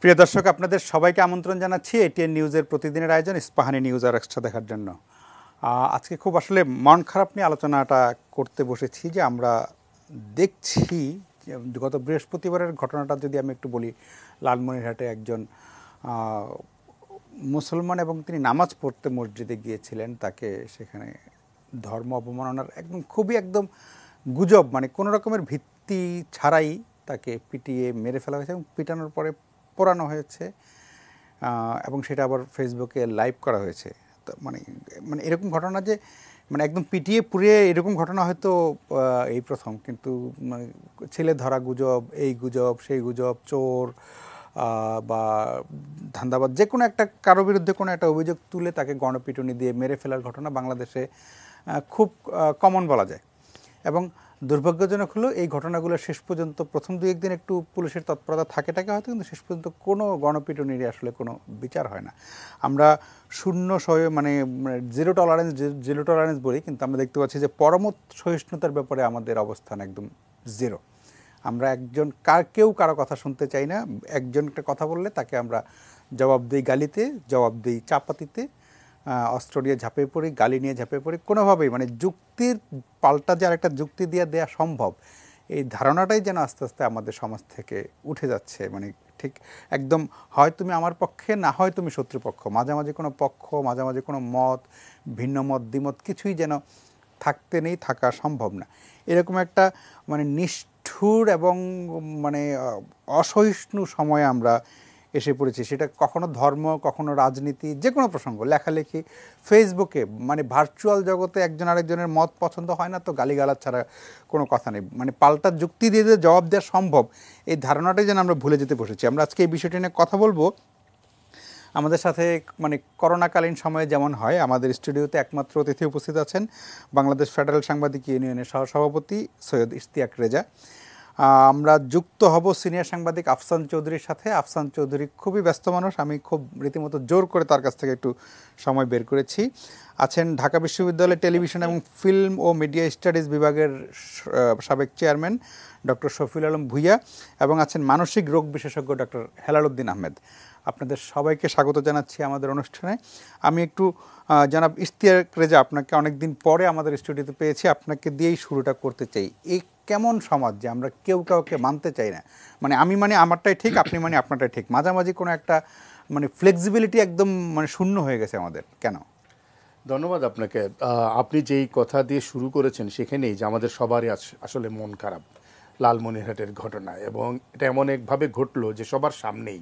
প্রিয় দর্শক, আপনাদের সবাইকে আমন্ত্রণ জানাচ্ছি এটিএন নিউজের প্রতিদিনের আয়োজন ইস্পাহানি নিউজ আর এক্সট্রা দেখার জন্য। আজকে খুব আসলে মন খারাপ নিয়ে আলোচনাটা করতে বসেছি যে আমরা দেখছি গত বৃহস্পতিবারের ঘটনাটা যদি আমি একটু বলি, লালমনিরহাটে একজন মুসলমান এবং তিনি নামাজ পড়তে মসজিদে গিয়েছিলেন, তাকে সেখানে ধর্ম অবমাননার খুবই গুজব, মানে কোনো রকমের ভিত্তি ছাড়াই তাকে পিটিয়ে মেরে ফেলা হয়েছে এবং পিটানোর পরে পোড়ানো হয়েছে এবং সেটা আবার ফেসবুকে লাইভ করা হয়েছে। তো মানে মানে এরকম ঘটনা যে মানে একদম পিটিয়ে পুড়িয়ে এরকম ঘটনা হয়তো এই প্রথম, কিন্তু মানে ছেলে ধরা গুজব, এই গুজব সেই গুজব, চোর বা ধান্দাবাজ যে কোনো একটা কারো বিরুদ্ধে কোনো একটা অভিযোগ তুলে তাকে গণপিটুনি দিয়ে মেরে ফেলার ঘটনা বাংলাদেশে খুব কমন বলা যায়। এবং দুর্ভাগ্যজনক হলো এই ঘটনাগুলো শেষ পর্যন্ত প্রথম দুই একদিন একটু পুলিশের তৎপরতা থাকে হয়তো, কিন্তু শেষ পর্যন্ত কোনো গণপিটুনির আসলে কোনো বিচার হয় না। আমরা মানে জিরো টলারেন্স বলি, কিন্তু আমরা দেখতে পাচ্ছি যে পরমত সহিষ্ণুতার ব্যাপারে আমাদের অবস্থান একদম জিরো। আমরা কেউ কারো কথা শুনতে চাই না। একজন একটা কথা বললে তাকে আমরা জবাব দিই গালিতে, জবাব দিই চাপাতিতে, অস্ত্র নিয়ে ঝাঁপিয়ে পড়ি, গালি নিয়ে ঝাঁপিয়ে পড়ি। কোনোভাবেই মানে যুক্তির পাল্টা যে আরেকটা যুক্তি দিয়ে দেওয়া সম্ভব, এই ধারণাটাই যেন আস্তে আস্তে আমাদের সমাজ থেকে উঠে যাচ্ছে। মানে ঠিক একদম হয় তুমি আমার পক্ষে, না হয় তুমি শত্রুপক্ষ, মাঝামাঝি কোনো পক্ষ, মাঝামাঝি কোনো মত, ভিন্ন মত দ্বিমত কিছুই যেন থাকতে নেই, থাকা সম্ভব না। এরকম একটা মানে নিষ্ঠুর এবং মানে অসহিষ্ণু সময়ে আমরা এসে পড়েছি। সেটা কখনো ধর্ম, কখনো রাজনীতি, যে কোনো প্রসঙ্গ, লেখালেখি, ফেসবুকে, মানে ভার্চুয়াল জগতে একজন আরেকজনের মত পছন্দ হয় না তো গালিগালাজ ছাড়া কোনো কথা নেই। মানে পাল্টা যুক্তি দিয়ে যে জবাব দেওয়া সম্ভব, এই ধারণাটাই যেন আমরা ভুলে যেতে বসেছি। আমরা আজকে এই বিষয়টি নিয়ে কথা বলবো। আমাদের সাথে মানে করোনাকালীন সময়ে যেমন হয়, আমাদের স্টুডিওতে একমাত্র অতিথি উপস্থিত আছেন বাংলাদেশ ফেডারেল সাংবাদিক ইউনিয়নের সহসভাপতি সৈয়দ ইশতিয়াক রেজা। আমরা যুক্ত হব সিনিয়র সাংবাদিক আফসান চৌধুরীর সাথে। আফসান চৌধুরী খুবই ব্যস্ত মানুষ, আমি খুব রীতিমতো জোর করে তার কাছ থেকে একটু সময় বের করেছি। আছেন ঢাকা বিশ্ববিদ্যালয়ের টেলিভিশন এবং ফিল্ম ও মিডিয়া স্টাডিজ বিভাগের সাবেক চেয়ারম্যান ডক্টর শফিউল আলম ভূঁইয়া, এবং আছেন মানসিক রোগ বিশেষজ্ঞ ডক্টর হেলাল উদ্দিন আহমেদ। আপনাদের সবাইকে স্বাগত জানাচ্ছি আমাদের অনুষ্ঠানে। আমি একটু জনাব ইশতিয়াক রেজা, আপনাকে অনেকদিন পরে আমাদের স্টুডিওতে পেয়েছি, আপনাকে দিয়েই শুরুটা করতে চাই। এই কেমন সমাজ যে আমরা কেউ কাউকে মানতে চাই না, মানে আমি মানে আমারটাই ঠিক, আপনি মানে আপনারটাই ঠিক, মাঝামাঝি কোনো একটা মানে ফ্লেক্সিবিলিটি একদম মানে শূন্য হয়ে গেছে আমাদের, কেন? ধন্যবাদ আপনাকে। আপনি যেই কথা দিয়ে শুরু করেছেন সেখানেই যে আমাদের সবারই আসলে মন খারাপ লালমনিরহাটের ঘটনায়, এবং এটা এমন একভাবে ঘটলো যে সবার সামনেই।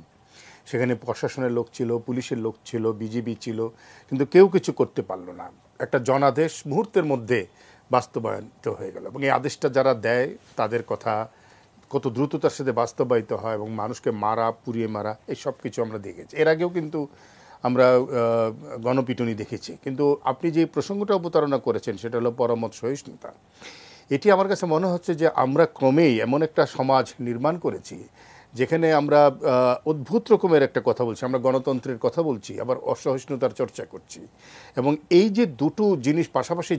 সেখানে প্রশাসনের লোক ছিল, পুলিশের লোক ছিল, বিজিবি ছিল, কিন্তু কেউ কিছু করতে পারলো না। একটা জনাদেশ মুহূর্তের মধ্যে বাস্তবায়িত হয়ে গেল, এবং এই আদেশটা যারা দেয় তাদের কথা কত দ্রুততার সাথে বাস্তবায়িত হয়, এবং মানুষকে মারা, পুড়িয়ে মারা, এই সব কিছু আমরা দেখেছি। এর আগেও কিন্তু আমরা গণপিটুনি দেখেছি। কিন্তু আপনি যে প্রসঙ্গটা অবতারণা করেছেন সেটা হলো পরমত সহিষ্ণুতা। এটি আমার কাছে মনে হচ্ছে যে আমরা ক্রমেই এমন একটা সমাজ নির্মাণ করেছি যেখানে আমরা অদ্ভুত রকমের একটা কথা বলছি, আমরা গণতন্ত্রের কথা বলছি, আবার অসহিষ্ণুতার চর্চা করছি, এবং এই যে দুটো জিনিস পাশাপাশি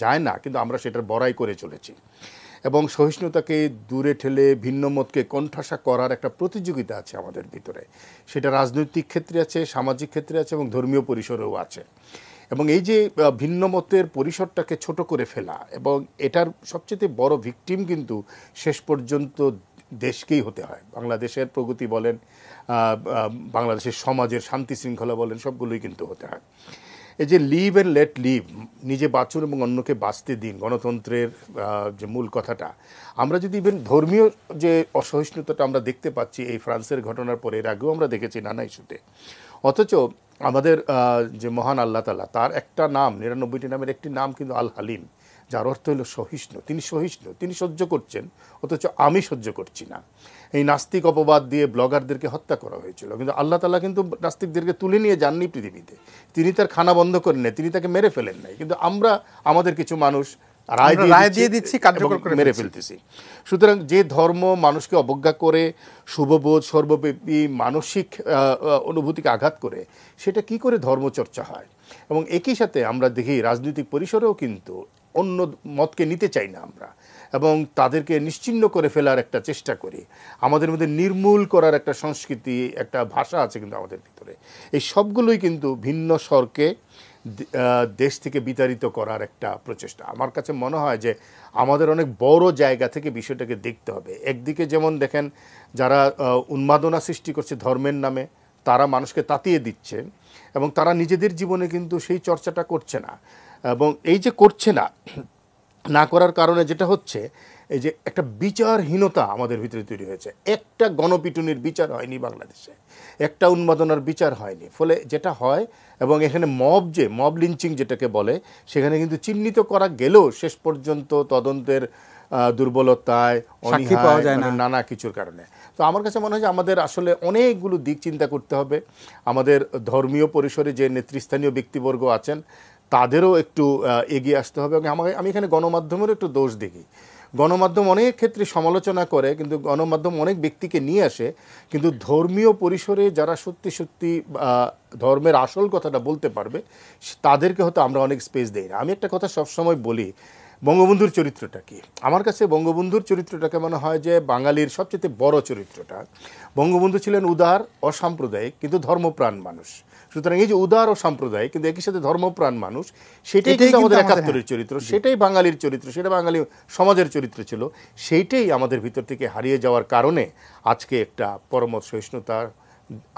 যায় না, কিন্তু আমরা সেটার বড়াই করে চলেছি, এবং সহিষ্ণুতাকে দূরে ঠেলে ভিন্ন মতকে কণ্ঠাসা করার একটা প্রতিযোগিতা আছে আমাদের ভিতরে। সেটা রাজনৈতিক ক্ষেত্রে আছে, সামাজিক ক্ষেত্রে আছে, এবং ধর্মীয় পরিসরেও আছে। এবং এই যে ভিন্ন মতের পরিসরটাকে ছোট করে ফেলা, এবং এটার সবচেয়ে বড় ভিকটিম কিন্তু শেষ পর্যন্ত দেশকেই হতে হয়। বাংলাদেশের প্রগতি বলেন, বাংলাদেশের সমাজের শান্তি শৃঙ্খলা বলেন, সবগুলোই কিন্তু হতে হয়। এই যে লিভ অ্যান্ড লেট লিভ, নিজে বাঁচুন এবং অন্যকে বাঁচতে দিন, গণতন্ত্রের যে মূল কথাটা, আমরা যদি ইভেন ধর্মীয় যে অসহিষ্ণুতাটা আমরা দেখতে পাচ্ছি এই ফ্রান্সের ঘটনার পরে, এর আগেও আমরা দেখেছি নানা ইস্যুতে, অথচ আমাদের যে মহান আল্লাহ তাআলা, তার একটা নাম, 99টি নামের একটি নাম কিন্তু আল হালিম, যার অর্থ হলো সহিষ্ণু। তিনি সহিষ্ণু, তিনি সহ্য করছেন, অথচ আমি সহ্য করছি না। এই নাস্তিক অপবাদ দিয়ে ব্লগারদেরকে হত্যা করা হয়েছিল, কিন্তু আল্লাহ তাআলা কিন্তু নাস্তিকদেরকে তুলে নিয়ে যাননি পৃথিবীতে। তিনি তার খানা বন্ধ করেন নাই, তিনি তাকে মেরে ফেলেন নাই, কিন্তু আমাদের কিছু মানুষ রায় দিয়ে দিচ্ছি, কার্যকর করে মেরে ফেলতেছি। সুতরাং যে ধর্ম মানুষকে অবজ্ঞা করে, শুভবোধ, সর্বব্যাপী মানসিক অনুভূতিকে আঘাত করে, সেটা কি করে ধর্মচর্চা হয়? এবং একই সাথে আমরা দেখি রাজনৈতিক পরিসরেও কিন্তু অন্য মতকে নিতে চাই না আমরা, এবং তাদেরকে নিশ্চিহ্ন করে ফেলার একটা চেষ্টা করি, আমাদের মধ্যে নির্মূল করার একটা সংস্কৃতি, একটা ভাষা আছে কিন্তু আমাদের ভিতরে, এই সবগুলোই কিন্তু ভিন্ন স্বরকে দেশ থেকে বিতাড়িত করার একটা প্রচেষ্টা। আমার কাছে মনে হয় যে আমাদের অনেক বড় জায়গা থেকে বিষয়টাকে দেখতে হবে। একদিকে যেমন দেখেন যারা উন্মাদনা সৃষ্টি করছে ধর্মের নামে, তারা মানুষকে তাতিয়ে দিচ্ছে এবং তারা নিজেদের জীবনে কিন্তু সেই চর্চাটা করছে না, এবং এই যে করছে না, না করার কারণে যেটা হচ্ছে এই যে একটা বিচারহীনতা আমাদের ভিতরে তৈরি হয়েছে। একটা গণপিটুনির বিচার হয়নি বাংলাদেশে, একটা উন্মাদনার বিচার হয়নি, ফলে যেটা হয়, এবং এখানে মব লিঞ্চিং যেটাকে বলে, সেখানে কিন্তু চিহ্নিত করা গেলেও শেষ পর্যন্ত তদন্তের দুর্বলতায়, অনীহায়, মানে নানা কিছুর কারণে। তো আমার কাছে মনে হয় যে আমাদের আসলে অনেকগুলো দিক চিন্তা করতে হবে। আমাদের ধর্মীয় পরিসরে যে নেতৃস্থানীয় ব্যক্তিবর্গ আছেন তাদেরও একটু এগিয়ে আসতে হবে। এবং আমি এখানে গণমাধ্যমেরও একটু দোষ দেখি। গণমাধ্যম অনেক ক্ষেত্রে সমালোচনা করে, কিন্তু গণমাধ্যম অনেক ব্যক্তিকে নিয়ে আসে, কিন্তু ধর্মীয় পরিসরে যারা সত্যি সত্যি ধর্মের আসল কথাটা বলতে পারবে তাদেরকে হয়তো আমরা অনেক স্পেস দেই না। আমি একটা কথা সবসময় বলি, বঙ্গবন্ধুর চরিত্রটা কি? আমার কাছে বঙ্গবন্ধুর চরিত্রটাকে মনে হয় যে বাঙালির সবচেয়ে বড় চরিত্রটা। বঙ্গবন্ধু ছিলেন উদার, অসাম্প্রদায়িক, কিন্তু ধর্মপ্রাণ মানুষ। সুতরাং এই যে উদার ও সাম্প্রদায়িক কিন্তু একই সাথে ধর্মপ্রাণ মানুষ, সেটাই কিন্তু আমাদের ৭১-এর চরিত্র, সেটাই বাঙালির চরিত্র, সেটা বাঙালি সমাজের চরিত্র ছিল। সেইটাই আমাদের ভিতর থেকে হারিয়ে যাওয়ার কারণে আজকে একটা পরমত সহিষ্ণুতা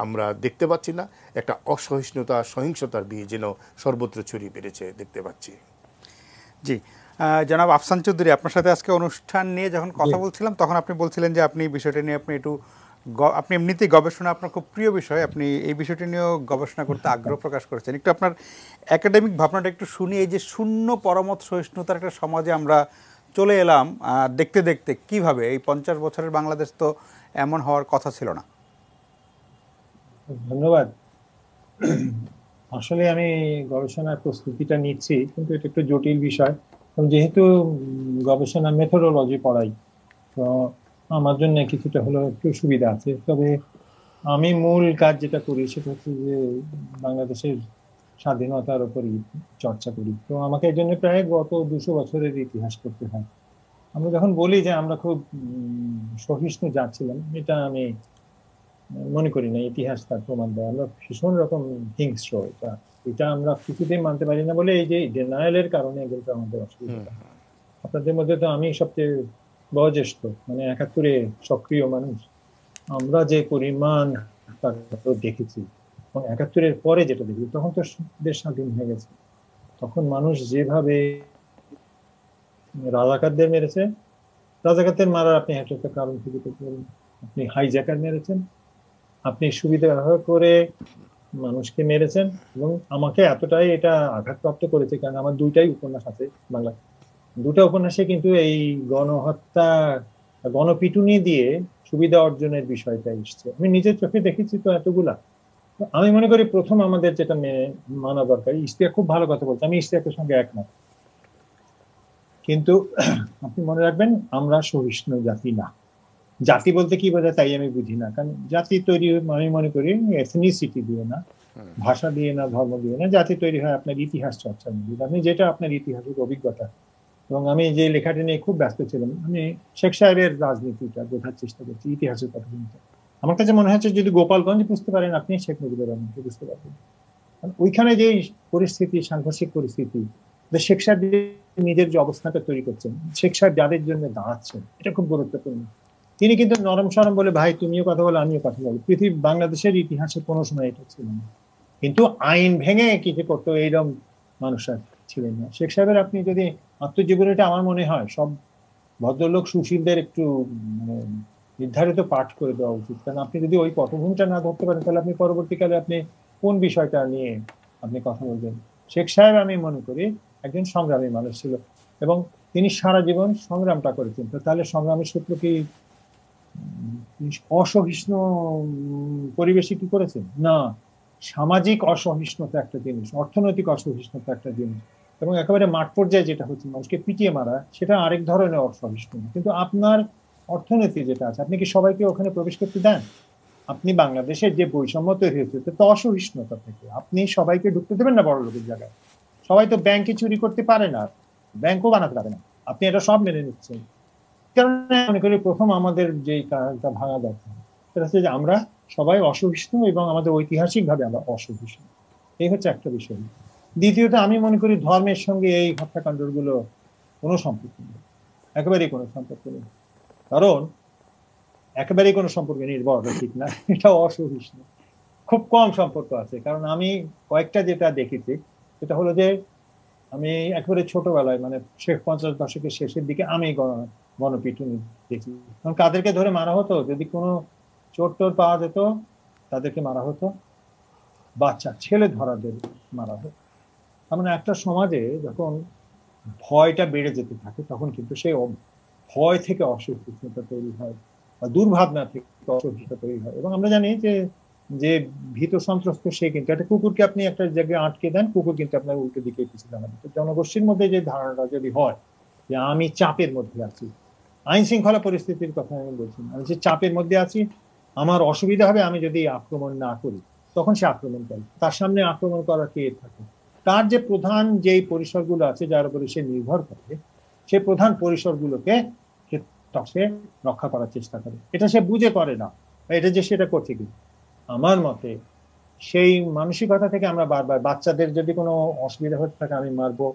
আমরা দেখতে পাচ্ছি না, একটা অসহিষ্ণুতা, সহিংসতার বীজ যেন সর্বত্র ছড়িয়ে পেরেছে দেখতে পাচ্ছি। জি, জনাব আফসান চৌধুরী, আপনার সাথে আজকে অনুষ্ঠান নিয়ে যখন কথা বলছিলাম তখন আপনি বলছিলেন যে আপনি বিষয়টা নিয়ে আপনি এমনিতেই গবেষণা আপনার খুব প্রিয় বিষয়, আপনি এই বিষয়টি নিয়েও গবেষণা করতে আগ্রহ প্রকাশ করেছেন। একটু আপনার একাডেমিক ভাবনাটা একটু শুনি। এই যে শূন্য পরমত সহিষ্ণুতার একটা সমাজে আমরা চলে এলাম দেখতে দেখতে, কিভাবে এই 50 বছরের বাংলাদেশ তো এমন হওয়ার কথা ছিল না। ধন্যবাদ। আসলে আমি গবেষণার প্রস্তুতিটা নিচ্ছি, কিন্তু এটা একটু জটিল বিষয়। যেহেতু গবেষণা মেথোডোলজি পড়াই, তো আমার জন্য কিছুটা হলো একটু সুবিধা আছে। তবে আমি মূল কাজ যেটা করি সেটা হচ্ছে যে বাংলাদেশের স্বাধীনতার উপরই চর্চা করি। তো আমাকে এই জন্য প্রায় গত 200 বছরের ইতিহাস করতে হয়। আমরা যখন বলি যে আমরা খুব সহিষ্ণু জাত ছিলাম, এটা আমি মনে করি না ইতিহাস তার প্রমাণ দেয়। আমরা ভীষণ রকম হিংস্র, এটা আমরা কিছুতেই মানতে পারি না বলে এই যে ডিনায়ালের কারণে কিন্তু আমাদের অসুবিধা। আপনাদের মধ্যে তো আমি সবচেয়ে বয়োজ্যেষ্ঠ, মানে 71-এ সক্রিয় মানুষ। আমরা যে পরিমাণ দেখেছি, এবং 71-এর পরে যেটা দেখি, তখন তো দেশ স্বাধীন হয়ে গেছে। তখন মানুষ যেভাবে রাজাকারদের মেরেছে, রাজাকারদের মারার আপনি একটা কারণ খুঁজে পেতে পারেন। আপনি হাইজ্যাকার মেরেছেন, আপনি সুবিধা ব্যবহার করে মানুষকে মেরেছেন, এবং আমাকে এতটাই এটা আঘাতপ্রাপ্ত করেছে কারণ আমার 2টাই উপন্যাস আছে বাংলা। 2টা উপন্যাসে কিন্তু এই গণহত্যা, গণপিটুনি দিয়ে সুবিধা অর্জনের বিষয়টা এসছে। আমি নিজের চোখে দেখেছি তো এতগুলা। আমি মনে করি প্রথম আমাদের যেটা মানা দরকার, ইশতিয়াক খুব ভালো কথা বলছে, আমি ইশতিয়াকের সঙ্গে একমত, কিন্তু আপনি মনে রাখবেন আমরা সহিষ্ণু জাতি না। জাতি বলতে কি বোঝায় তাই আমি বুঝি না, কারণ জাতি তৈরি আমি মনে করি এথনিসিটি দিয়ে না, ভাষা দিয়ে না, ধর্ম দিয়ে না। জাতি তৈরি হয় আপনার ইতিহাস চর্চা নিয়ে। আপনি যেটা আপনার ইতিহাসের অভিজ্ঞতা, এবং আমি যে লেখাটি নিয়ে খুব ব্যস্ত ছিলাম, আমি শেখ সাহেবের রাজনীতিটা বোঝার চেষ্টা করছি, ইতিহাসের কথা বলতে। আমার কাছে মনে হচ্ছে যদি গোপালগঞ্জ বুঝতে পারেন আপনি শেখ মুজিবুর রহমানকে বুঝতে পারবেন। ওইখানে যে পরিস্থিতি, সাংঘর্ষিক পরিস্থিতি, শেখ সাহেব নিজের যে অবস্থানটা তৈরি করছেন, শেখ সাহেব যাদের জন্য দাঁড়াচ্ছেন, এটা খুব গুরুত্বপূর্ণ। তিনি কিন্তু নরম সরম বলে ভাই তুমিও কথা বলো আমিও কথা বলো, পৃথিবী বাংলাদেশের ইতিহাসে কোনো সময় এটা ছিল না। কিন্তু আইন ভেঙে কিছু করতো এইরকম মানুষরা ছিলেন না। শেখ সাহেবের আপনি যদি আত্মজীবনীটা, আমার মনে হয় সব ভদ্রলোক সুশীলদের একটু মানে নির্ধারিত পাঠ করে দেওয়া উচিত। কারণ আপনি যদি ওই পটভূমিটা না ধরতে পারেন তাহলে আপনি পরবর্তীকালে আপনি কোন বিষয়টা নিয়ে আপনি কথা বলবেন। শেখ সাহেব আমি মনে করি একজন সংগ্রামী মানুষ ছিল, এবং তিনি সারা জীবন সংগ্রামটা করেছেন। তো তাহলে সংগ্রামের সূত্র কি অসহিষ্ণু পরিবেশে কি করেছেন? না, সামাজিক অসহিষ্ণুতা একটা জিনিস, অর্থনৈতিক অসহিষ্ণুতা একটা জিনিস, এবং একেবারে মাঠ পর্যায়ে যেটা হচ্ছে মানুষকে পিটিয়ে মারা, সেটা আরেক ধরনের অসহিষ্ণুতা। কিন্তু আপনার অর্থনীতি যেটা আছে, আপনি কি সবাইকে ওখানে প্রবেশ করতে দেন? আপনি বাংলাদেশের যে বৈষম্য তৈরি হচ্ছে তো অসহিষ্ণুতা থেকে, আপনি সবাইকে ঢুকতে দেবেন না বড় লোকের জায়গায়। সবাই তো ব্যাংকে চুরি করতে পারে না, ব্যাংকও বানাতে পারে না, আপনি এটা সব মেনে নিচ্ছেন। কারণে মনে করি প্রথম আমাদের যে কারণটা ভাঙা দরকার সেটা হচ্ছে যে আমরা সবাই অসহিষ্ণু এবং আমাদের ঐতিহাসিকভাবে আমরা অসহিষ্ণু, এই হচ্ছে একটা বিষয়। দ্বিতীয়ত আমি মনে করি ধর্মের সঙ্গে এই হত্যাকাণ্ডগুলো কোনো সম্পর্ক নেই, একেবারেই কোনো সম্পর্ক নেই। কারণ একেবারেই কোনো সম্পর্ক নেই বলাটা ঠিক না, এটা অসহিষ্ণু, খুব কম সম্পর্ক আছে। কারণ আমি কয়েকটা যেটা দেখেছি সেটা হলো যে আমি একেবারে ছোটবেলায় মানে 50 দশকের শেষের দিকে আমি গণপিটুনি দেখি। কারণ কাদেরকে ধরে মারা হতো, যদি কোনো চোর টোর পাওয়া যেত তাদেরকে মারা হতো, বাচ্চা ছেলে ধরাদের মারা হতো। তার মানে একটা সমাজে যখন ভয়টা বেড়ে যেতে থাকে তখন কিন্তু সেই ভয় থেকে অসহিষ্ণুতা তৈরি হয় বা দুর্ভাবনা থেকে অসহিষ্ণুতা তৈরি হয়। এবং আমরা জানি যে যে ভীত সন্ত্রস্ত সে কিন্তু একটা কুকুরকে আপনি একটা জায়গায় আটকে দেন, কুকুর কিন্তু আপনার উল্টো দিকে পিছিয়ে দাঁড়াবে। তো জনগোষ্ঠীর মধ্যে যে ধারণাটা যদি হয় যে আমি চাপের মধ্যে আছি, আইন শৃঙ্খলা পরিস্থিতির কথা আমি বলছি, আমি যে চাপের মধ্যে আছি, আমার অসুবিধা হবে আমি যদি আক্রমণ না করি, তখন সে আক্রমণ করে। তার সামনে আক্রমণ করার কে থাকে? তার যে প্রধান যেই পরিসরগুলো আছে যার উপরে সে নির্ভর করে, সে প্রধান পরিসরগুলোকে সে রক্ষা করার চেষ্টা করে। এটা সে বুঝে করে না, এটা যে সেটা করছে কি। আমার মতে সেই মানসিকতা থেকে আমরা বারবার বাচ্চাদের যদি কোনো অসুবিধা হতে থাকে আমি মারবো,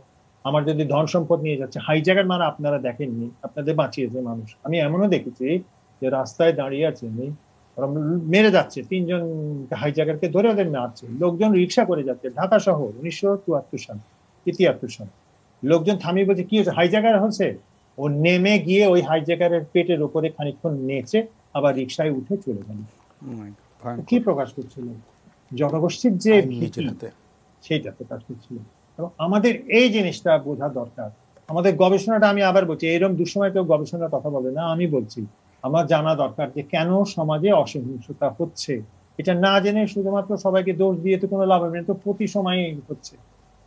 আমার যদি ধন সম্পদ নিয়ে যাচ্ছে, হাইজ্যাকার মারা আপনারা দেখেননি, আপনাদের বাঁচিয়েছে মানুষ। আমি এমনও দেখেছি যে রাস্তায় দাঁড়িয়ে আছে মেরে যাচ্ছে, 3 জন হাইজ্যাকারকে ধরে ওদের মারছে, লোকজন রিক্সা করে যাচ্ছে ঢাকা শহর 1974 সাল 73 সাল, লোকজন থামিয়ে বলছে কি হচ্ছে, হাইজ্যাকার হচ্ছে। ও নেমে গিয়ে ওই হাইজ্যাকারের পেটের উপরে খানিকক্ষণ নেচে আবার রিক্সায় উঠে চলে গেল। কি প্রকাশ করছিল? জনগোষ্ঠীর যে ভীতি সেইটা প্রকাশ করছিল। এবং আমাদের এই জিনিসটা বোঝা দরকার। আমাদের গবেষণাটা, আমি আবার বলছি, এরকম দুঃসময় কেউ গবেষণার কথা বলে না, আমি বলছি আমার জানা দরকার যে কেন সমাজে অসহিংসতা হচ্ছে। এটা না জেনে শুধুমাত্র সবাইকে দোষ দিয়ে তো কোনো লাভ হবে না, তো প্রতি সময় হচ্ছে।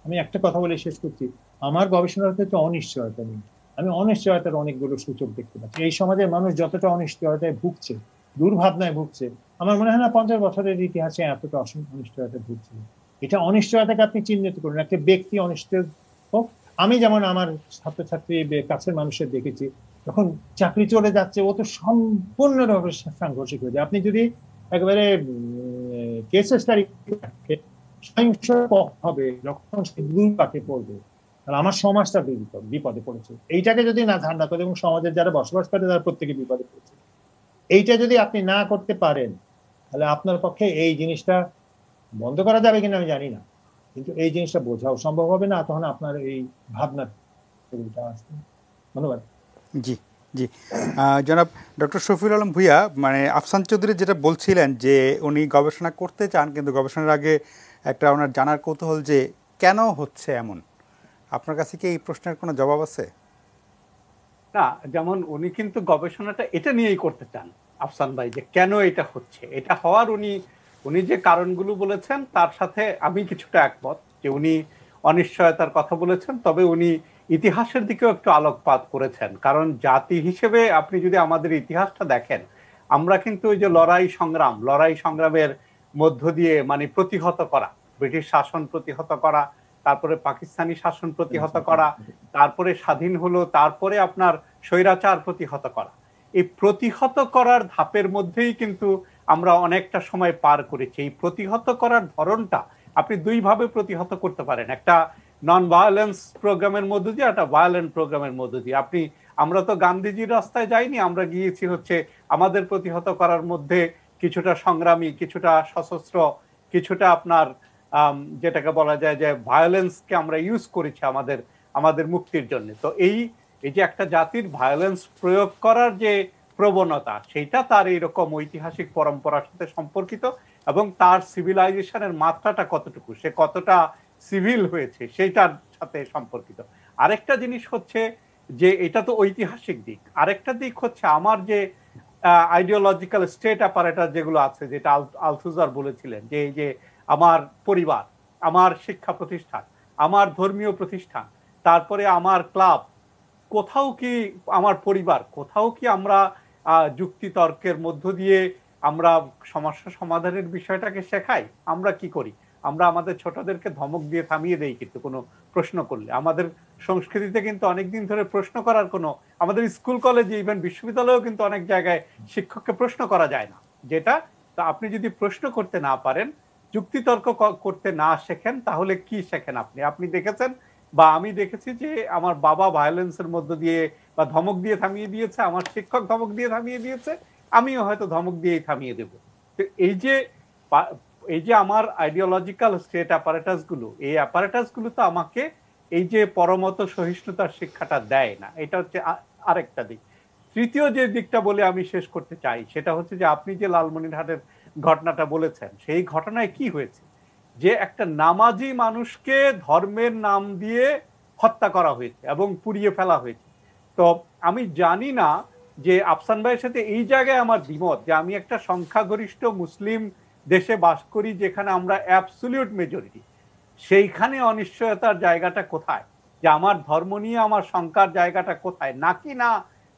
আমি একটা কথা বলে শেষ করছি, আমার গবেষণাতে তো অনিশ্চয়তা নেই, আমি অনিশ্চয়তার অনেকগুলো সূচক দেখতে পাচ্ছি। এই সমাজের মানুষ যতটা অনিশ্চয়তায় ভুগছে, দুর্ভাবনায় ভুগছে, আমার মনে হয় না 50 বছরের ইতিহাসে এতটা অনিশ্চয়তা ভুগছে। এটা অনিশ্চয়তাকে আপনি চিহ্নিত করুন, একটা ব্যক্তি অনিশ্চয় হোক। আমি যেমন আমার ছাত্রছাত্রী কাছের মানুষের দেখেছি, যখন চাকরি চলে যাচ্ছে ও তো সম্পূর্ণভাবে সাংঘর্ষিক হয়ে যায়। আপনি যদি একেবারে কেস স্টাডি সহিংস হবে যখন সে দুর্পাকে পড়বে, তাহলে আমার সমাজটা বিপদে পড়েছে। এইটাকে যদি না ধারণা করে এবং সমাজের যারা বসবাস করে তারা প্রত্যেকে বিপদে পড়েছে, এইটা যদি আপনি না করতে পারেন তাহলে আপনার পক্ষে এই জিনিসটা বন্ধ করা যাবে কিনা আমি জানি না, কিন্তু এই জিনিসটা বোঝাও সম্ভব হবে না, তখন আপনার এই ভাবনা আসবে। ধন্যবাদ। জি জি, জনাব ডক্টর শফিউল আলম ভূঁইয়া, মানে আফসান চৌধুরী যেটা বলছিলেন যে উনি গবেষণা করতে চান কিন্তু গবেষণার আগে একটা ওনার জানার কৌতূহল যে কেন হচ্ছে এমন। আপনার কাছে কি এই প্রশ্নের কোনো জবাব আছে? না, যেমন উনি কিন্তু গবেষণাটা এটা নিয়েই করতে চান আফসান ভাই, যে কেন এটা হচ্ছে। এটা হওয়ার উনি যে কারণগুলো বলেছেন তার সাথে আমি কিছুটা একমত, যে উনি অনিশ্চয়তার কথা বলেছেন, তবে উনি ইতিহাসের দিকেও একটু আলোকপাত করেছেন। কারণ জাতি হিসেবে আপনি যদি আমাদের ইতিহাসটা দেখেন, আমরা কিন্তু ওই যে লড়াই সংগ্রামের মধ্য দিয়ে মানে প্রতিহত করা, ব্রিটিশ শাসন প্রতিহত করা, তারপরে পাকিস্তানি শাসন প্রতিহত করা, তারপরে স্বাধীন হলো, তারপরে আপনার স্বৈরাচার প্রতিহত করা, এই প্রতিহত করার ধাপের মধ্যেই কিন্তু আমরা অনেকটা সময় পার করেছি। এই প্রতিহত করার ধরনটা আপনি দুইভাবে প্রতিহত করতে পারেন, একটা নন ভায়োলেন্স প্রোগ্রামের মধ্য দিয়ে, একটা ভায়োলেন্ট প্রোগ্রামের মধ্য দিয়ে। আমরা তো গান্ধীজির রাস্তায় যাইনি, আমরা গিয়েছি হচ্ছে আমাদের প্রতিহত করার মধ্যে কিছুটা সংগ্রামী, কিছুটা সশস্ত্র, কিছুটা আপনার যেটাকে বলা যায় যে ভায়োলেন্সকে আমরা ইউজ করেছি আমাদের মুক্তির জন্য। তো এই যে একটা জাতির ভায়োলেন্স প্রয়োগ করার যে প্রবণতা, সেইটা তার এইরকম ঐতিহাসিক পরম্পরার সাথে সম্পর্কিত, এবং তার সিভিলাইজেশনের মাত্রাটা কতটুকু, সে কতটা সিভিল হয়েছে সেইটার সাথে সম্পর্কিত। আরেকটা জিনিস হচ্ছে যে এটা তো ঐতিহাসিক দিক, আরেকটা দিক হচ্ছে আমার যে আইডিওলজিক্যাল স্টেট অ্যাপারেটাস যেগুলো আছে, যেটা আলথুজার বলেছিলেন, যে এই যে আমার পরিবার, আমার শিক্ষা প্রতিষ্ঠান, আমার ধর্মীয় প্রতিষ্ঠান, তারপরে আমার ক্লাব, কোথাও কি আমার পরিবার, কোথাও কি আমরা যুক্তিতর্কের মধ্য দিয়ে আমরা সমস্যা সমাধানের বিষয়টাকে শেখাই? আমরা কি করি? আমরা আমাদের ছোটদেরকে ধমক দিয়ে থামিয়ে দেই কিন্তু কোনো প্রশ্ন করলে। আমাদের সংস্কৃতিতে কিন্তু অনেকদিন ধরে প্রশ্ন করার কোনো, আমাদের স্কুল কলেজে ইভেন বিশ্ববিদ্যালয়েও কিন্তু অনেক জায়গায় শিক্ষককে প্রশ্ন করা যায় না, যেটা তো আপনি যদি প্রশ্ন করতে না পারেন, যুক্তিতর্ক করতে না শেখেন, তাহলে কি শেখেন আপনি? আপনি দেখেছেন বা আমি দেখেছি যে আমার বাবা ভায়োলেন্সের মধ্য দিয়ে বা ধমক দিয়ে থামিয়ে দিয়েছে, আমার শিক্ষক ধমক দিয়ে থামিয়ে দিয়েছে, আমিও হয়তো ধমক দিয়েই থামিয়ে দেব। তো এই যে আমার আইডিওলজিক্যাল স্টেট অ্যাপারেটাস গুলো, এই অ্যাপারেটাস গুলো তো আমাকে এই যে পরমত সহিষ্ণুতার শিক্ষাটা দেয় না। এটা হচ্ছে আরেকটা দিক। তৃতীয় যে দিকটা বলে আমি শেষ করতে চাই, সেটা হচ্ছে যে আপনি যে লালমনিরহাটের ঘটনাটা বলেছেন, সেই ঘটনায় কি হয়েছে, যে একটা নামাজি মানুষকে ধর্মের নাম দিয়ে হত্যা করা হয়েছে এবং পুড়িয়ে ফেলা হয়েছে। তো আমি জানি না যে আফসান ভাইয়ের সাথে এই জায়গায় আমার দ্বিমত, যে আমি একটা সংখ্যাগরিষ্ঠ মুসলিম দেশে বাস করি যেখানে আমরা অ্যাবসলিউট মেজরিটি, সেইখানে অনিশ্চয়তার জায়গাটা কোথায়, যে আমার ধর্ম নিয়ে আমার শঙ্কার জায়গাটা কোথায়, নাকি না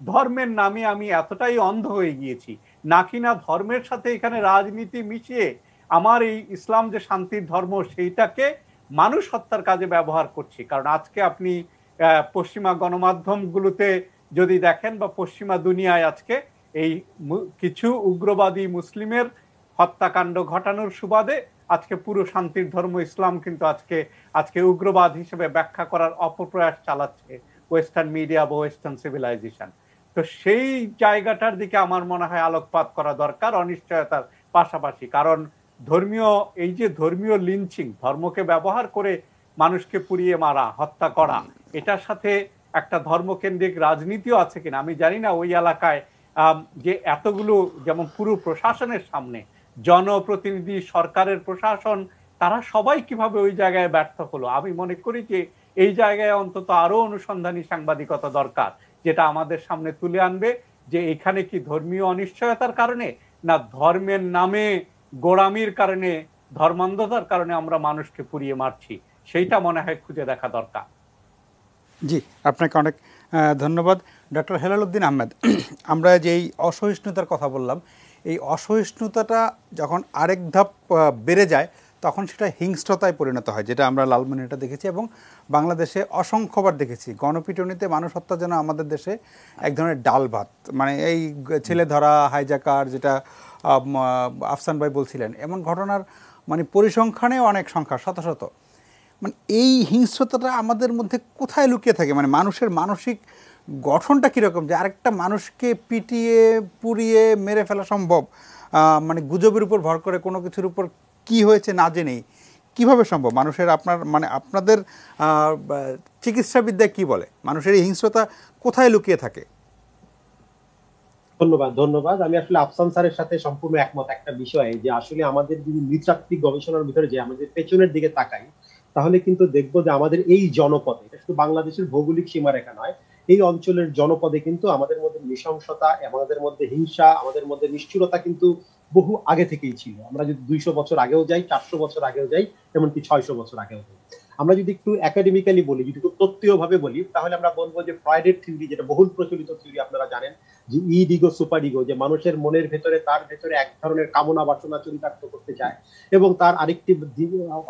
ধর্মের নামে আমি এতটাই অন্ধ হয়ে গিয়েছি, নাকি না ধর্মের সাথে এখানে রাজনীতি মিশিয়ে আমার এই ইসলাম যে শান্তির ধর্ম সেইটাকে মানুষ হত্যার কাজে ব্যবহার করছি। কারণ আজকে আপনি পশ্চিমা গণমাধ্যমগুলোতে যদি দেখেন বা পশ্চিমা দুনিয়ায় আজকে এই কিছু উগ্রবাদী মুসলিমের হত্যাকাণ্ড ঘটানোর সুবাদে আজকে পুরো শান্তির ধর্ম ইসলাম কিন্তু আজকে উগ্রবাদ হিসেবে ব্যাখ্যা করার অপপ্রয়াস চালাচ্ছে ওয়েস্টার্ন মিডিয়া বা ওয়েস্টার্ন সিভিলাইজেশন। তো সেই জায়গাটার দিকে আমার মনে হয় আলোকপাত করা দরকার অনিশ্চয়তার পাশাপাশি। কারণ এই যে ধর্মীয় লিঞ্চিং, ধর্মকে ব্যবহার করে মানুষকে পুড়িয়ে মারা, হত্যা করা, এটার সাথে একটা ধর্মকেন্দ্রিক রাজনীতিও আছে কিনা আমি জানি না। ওই এলাকায় যে এতগুলো, যেমন পুরো প্রশাসনের সামনে জনপ্রতিনিধি, সরকারের প্রশাসন, তারা সবাই কিভাবে ওই জায়গায় ব্যর্থ হলো। আমি মনে করি যে এই জায়গায় অন্তত আরো অনুসন্ধানী সাংবাদিকতা দরকার, যেটা আমাদের সামনে তুলে আনবে যে এখানে কি ধর্মীয় অনিশ্চয়তার কারণে, না ধর্মের নামে গোড়ামির কারণে, ধর্মান্ধতার কারণে আমরা মানুষকে পুড়িয়ে মারছি, সেইটা মনে হয় খুঁজে দেখা দরকার। জি, আপনাকে অনেক ধন্যবাদ ডক্টর হেলাল উদ্দিন আহমেদ। আমরা যেই অসহিষ্ণুতার কথা বললাম, এই অসহিষ্ণুতাটা যখন আরেক ধাপ বেড়ে যায় তখন সেটা হিংস্রতায় পরিণত হয়, যেটা আমরা লালমনিরহাটে দেখেছি এবং বাংলাদেশে অসংখ্যবার দেখেছি। গণপিটুনিতে মানুষ হত্যা যেন আমাদের দেশে এক ধরনের ডাল ভাত, মানে এই ছেলে ধরা, হাইজাকার, যেটা আফসান ভাই বলছিলেন, এমন ঘটনার মানে পরিসংখ্যানে অনেক সংখ্যা, শত শত। মানে এই হিংস্রতাটা আমাদের মধ্যে কোথায় লুকিয়ে থাকে? মানে মানুষের মানসিক গঠনটা কীরকম যে আরেকটা মানুষকে পিটিয়ে পুড়িয়ে মেরে ফেলা সম্ভব? মানে গুজবের উপর ভর করে কোনো কিছুর উপর কি হয়েছে না জেনেই কীভাবে সম্ভব? মানুষের আপনাদের চিকিৎসাবিদ্যায় কি বলে মানুষের এই হিংস্রতা কোথায় লুকিয়ে থাকে? ধন্যবাদ। আমি আসলে আফসান স্যারের সাথে সম্পূর্ণ একমত একটা বিষয়ে, যে আসলে আমাদের যদি নৃতাত্ত্বিক গবেষণার ভিতরে যে আমাদের পেছনের দিকে তাকাই, তাহলে কিন্তু দেখবো যে আমাদের এই জনপদে, এটা শুধু বাংলাদেশের ভৌগোলিক সীমারেখা নয়, এই অঞ্চলের জনপদে কিন্তু আমাদের মধ্যে নৃশংসতা, আমাদের মধ্যে হিংসা, আমাদের মধ্যে নিষ্ঠুরতা কিন্তু বহু আগে থেকেই ছিল। আমরা যদি 200 বছর আগেও যাই, 400 বছর আগেও যাই, এমনকি 600 বছর আগেও যাই। আমরা যদি একটু একাডেমিক্যালি বলি, যদি একটু তত্ত্বীয় ভাবে বলি, তাহলে আমরা বলবো যে ফ্রয়েডের থিওরি, যেটা বহুল প্রচলিত থিওরি আপনারা জানেন, যে ইড ইগো সুপার ইগো, যে মানুষের মনের ভেতরে, তার ভেতরে এক ধরনের কামনা বাসনা চরিতার্থ করতে চায়, এবং তার আরেকটি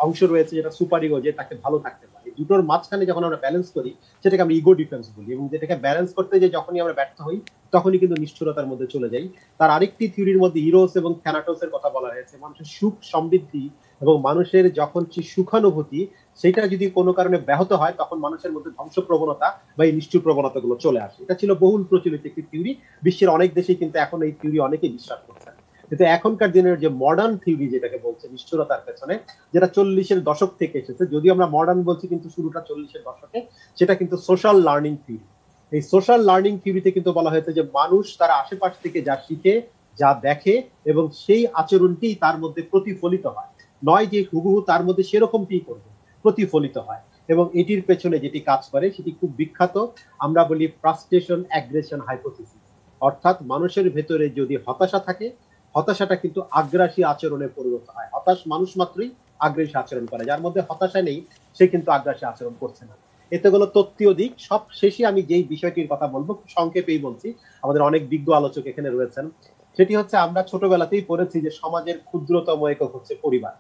অংশ রয়েছে যেটা সুপার ইগো, যে তাকে ভালো থাকতে পারে। দুটোর মাঝখানে যখন আমরা ব্যালেন্স করি, সেটাকে আমরা ইগো ডিফেন্স বলি, এবং যেটাকে ব্যালেন্স করতে যে যখনই আমরা ব্যর্থ হই, তখনই কিন্তু নিষ্ঠুরতার মধ্যে চলে যাই। তার আরেকটি থিওরির মধ্যে ইরোস এবং থ্যানাটোসের কথা বলা হয়েছে। মানুষের সুখ সমৃদ্ধি এবং মানুষের যখন সুখানুভূতি, সেটা যদি কোনো কারণে ব্যাহত হয়, তখন মানুষের মধ্যে ধ্বংস প্রবণতা বা এই নিষ্ঠুর প্রবণতা গুলো চলে আসে। এটা ছিল বহুল প্রচলিত একটি থিওরি। বিশ্বের অনেক দেশেই কিন্তু এখন এই থিওরি অনেকেই বিশ্বাস করছেন। কিন্তু এখনকার দিনের যে মডার্ন থিওরি, যেটাকে বলছে নিষ্ঠুরতার পেছনে, যেটা 40-এর দশক থেকে এসেছে, যদিও আমরা মডার্ন বলছি কিন্তু শুরুটা 40-এর দশকে, সেটা কিন্তু সোশ্যাল লার্নিং থিওরি। এই সোশ্যাল লার্নিং থিওরিতে কিন্তু বলা হয়েছে যে মানুষ তার আশেপাশ থেকে যা শিখে, যা দেখে, এবং সেই আচরণটি তার মধ্যে প্রতিফলিত হয়, নয় যে হুবহু তার মধ্যে সেরকমটি করবে, প্রতিফলিত হয়। এবং এটির পেছনে যেটি কাজ করে সেটি খুব বিখ্যাত, আমরা বলি ফ্রাস্ট্রেশন অ্যাগ্রেশন হাইপোথিসিস। অর্থাৎ মানুষের ভেতরে যদি হতাশা থাকে, হতাশাটা কিন্তু আগ্রাসী আচরণে পরিণত হয়। হতাশ মানুষ মাত্রই আগ্রাসী আচরণ করে, যার মধ্যে হতাশা নেই সে কিন্তু আগ্রাসী আচরণ করছে না। এতে গেল তত্ত্বীয় দিক। সব শেষে আমি যেই বিষয়টির কথা বলবো, খুব সংক্ষেপেই বলছি, আমাদের অনেক বিজ্ঞ আলোচক এখানে রয়েছেন, সেটি হচ্ছে আমরা ছোটবেলাতেই পড়েছি যে সমাজের ক্ষুদ্রতম একক হচ্ছে পরিবার।